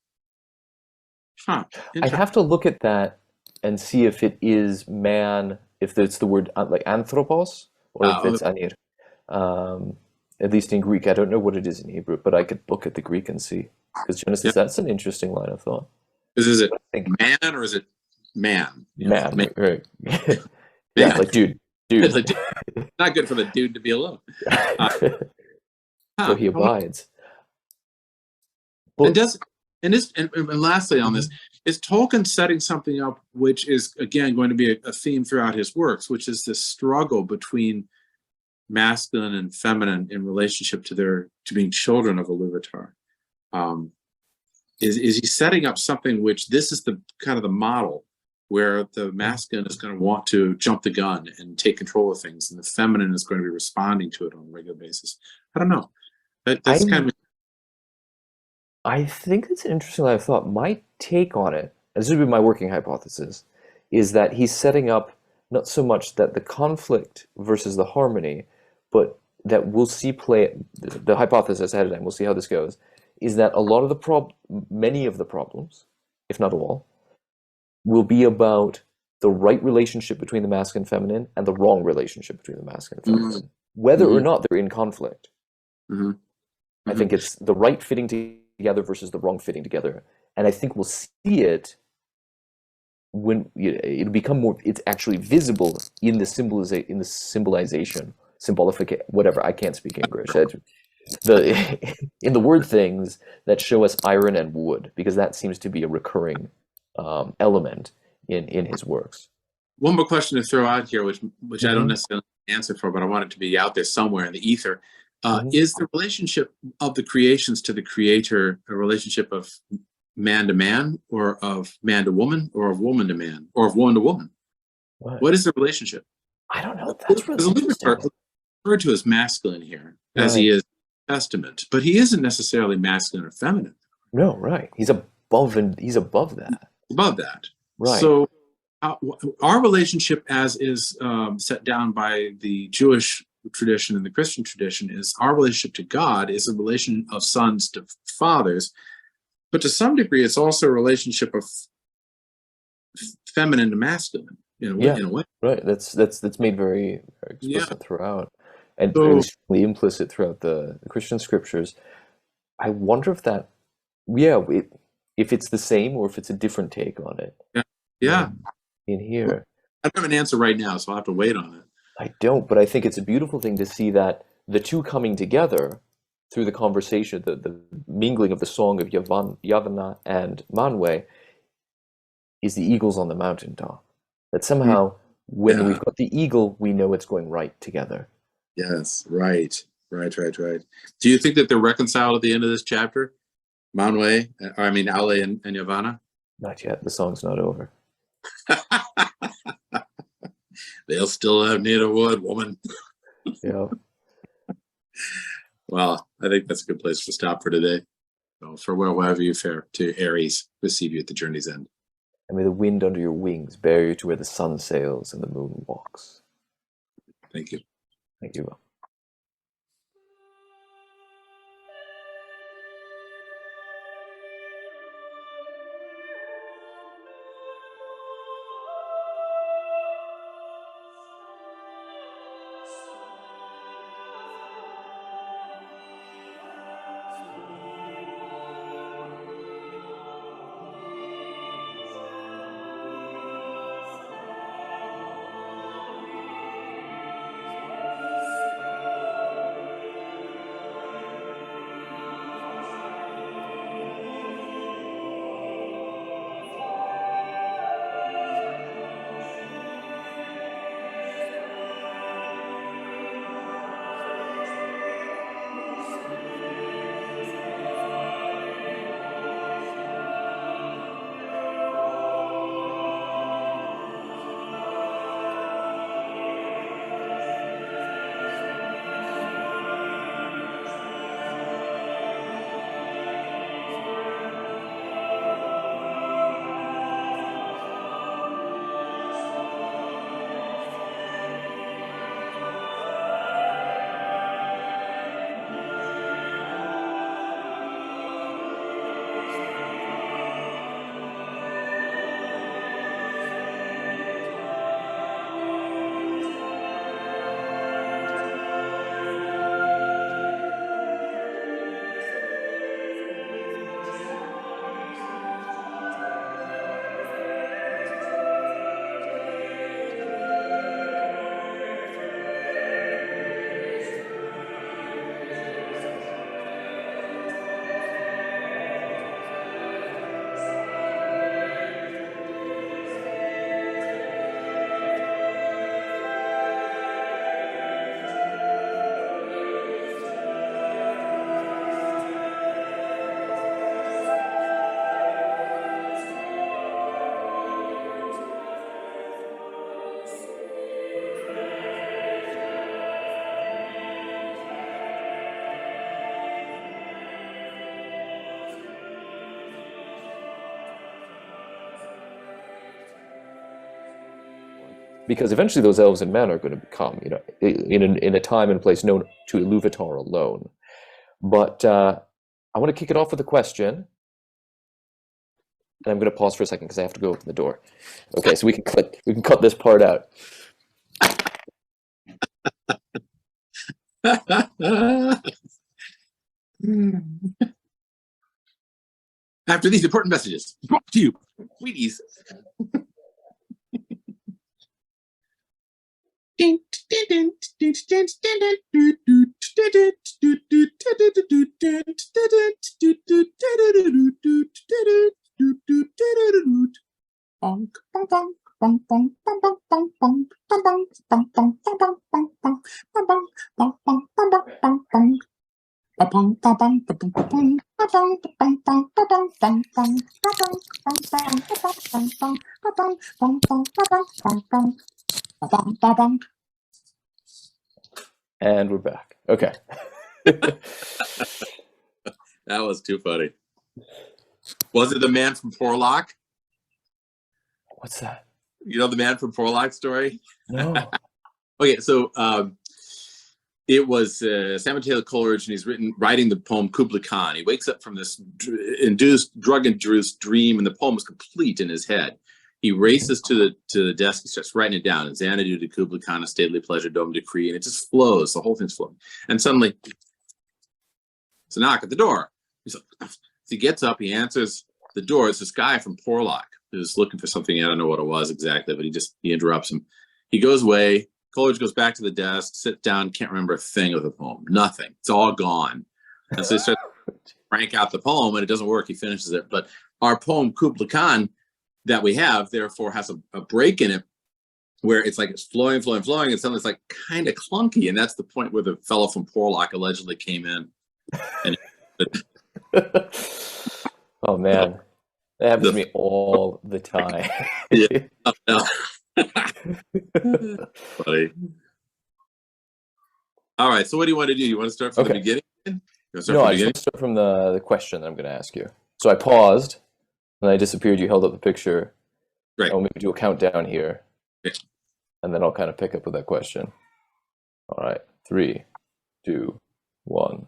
Huh. I'd have to look at that and see if it is man, if it's the word like anthropos, or if it's anir. At least in Greek. I don't know what it is in Hebrew, but I could look at the Greek and see. Because Genesis, that's an interesting line of thought. Is it man or is it man? Man, right. Yeah, like dude. Like, not good for the dude to be alone. So he abides. And lastly on this, is Tolkien setting something up which is, again, going to be a theme throughout his works, which is this struggle between masculine and feminine in relationship to being children of Illuvatar. Is he setting up something which this is the kind of the model where the masculine is going to want to jump the gun and take control of things, and the feminine is going to be responding to it on a regular basis? I don't know. That's kind of. I think it's an interesting line of thought. My take on it, and this would be my working hypothesis, is that he's setting up not so much that the conflict versus the harmony, but that we'll see play the hypothesis ahead of time. We'll see how this goes. Is that a lot of many of the problems, if not all, will be about the right relationship between the masculine and feminine and the wrong relationship between the masculine and feminine, whether or not they're in conflict. I think it's the right fitting together versus the wrong fitting together, and I think we'll see it when it'll become more. It's actually visible in the symbolization, symbolification, whatever. I can't speak English. In the word things that show us iron and wood, because that seems to be a recurring element in his works. One more question to throw out here, which I don't necessarily answer for, but I want it to be out there somewhere in the ether. Is the relationship of the creations to the creator a relationship of man to man, or of man to woman, or of woman to man, or of woman to woman? What is the relationship? I don't know. That's really interesting. Referred to as masculine here, as he is Testament, but he isn't necessarily masculine or feminine. No, right. He's above that. Above that. Right. So our relationship, as is set down by the Jewish tradition and the Christian tradition, is our relationship to God is a relation of sons to fathers, but to some degree it's also a relationship of feminine to masculine in a way. Right. That's made very, very explicit throughout, and really implicit throughout the Christian scriptures. I wonder if that, if it's the same or if it's a different take on it. In here, I don't have an answer right now, so I'll have to wait on it. I don't, but I think it's a beautiful thing to see that the two coming together through the conversation, the mingling of the song of Yavannah and Manwe, is the eagles on the mountaintop. That somehow, when we've got the eagle, we know it's going right together. Yes, right. Do you think that they're reconciled at the end of this chapter? Aule and Yavannah? Not yet. The song's not over. They'll still have need of wood, woman. Yeah. Well, I think that's a good place to stop for today. So farewell, wherever you fare, to Ares, receive you at the journey's end. And may the wind under your wings bear you to where the sun sails and the moon walks. Thank you. Thank you. because eventually those elves and men are going to come, in a time and place known to Illuvatar alone. But I want to kick it off with a question, and I'm going to pause for a second because I have to go open the door. Okay, so we can cut this part out. After these important messages, brought to you, Wheaties. And we're back. Okay. That was too funny. Was it the man from Poorlock? What's that? You know the man from Poorlock story? No. Okay, so it was Samuel Taylor Coleridge, and he's writing the poem Kubla Khan. He wakes up from this drug-induced dream, and the poem is complete in his head. He races to the desk, he starts writing it down. And Xanadu to Kubla Khan, a stately pleasure dome decree, and it just flows. The whole thing's flowing. And suddenly, it's a knock at the door. He gets up, he answers the door. It's this guy from Poorlock who's looking for something. I don't know what it was exactly, but he interrupts him. He goes away. Coleridge goes back to the desk, sits down, can't remember a thing of the poem. Nothing. It's all gone. And so he starts to crank out the poem, and it doesn't work. He finishes it. But our poem, Kubla Khan, that we have, therefore, has a break in it where it's like it's flowing, and suddenly it's like kind of clunky. And that's the point where the fellow from Poorlock allegedly came in. And oh, man. That happens to me all the time. Yeah. Funny. All right. So what do you want to do? You want to start from the beginning? I just want to start from the question that I'm going to ask you. So I paused, and I disappeared. You held up the picture. Right. I'll maybe do a countdown here. Yeah. And then I'll kind of pick up with that question. All right. 3, 2, 1.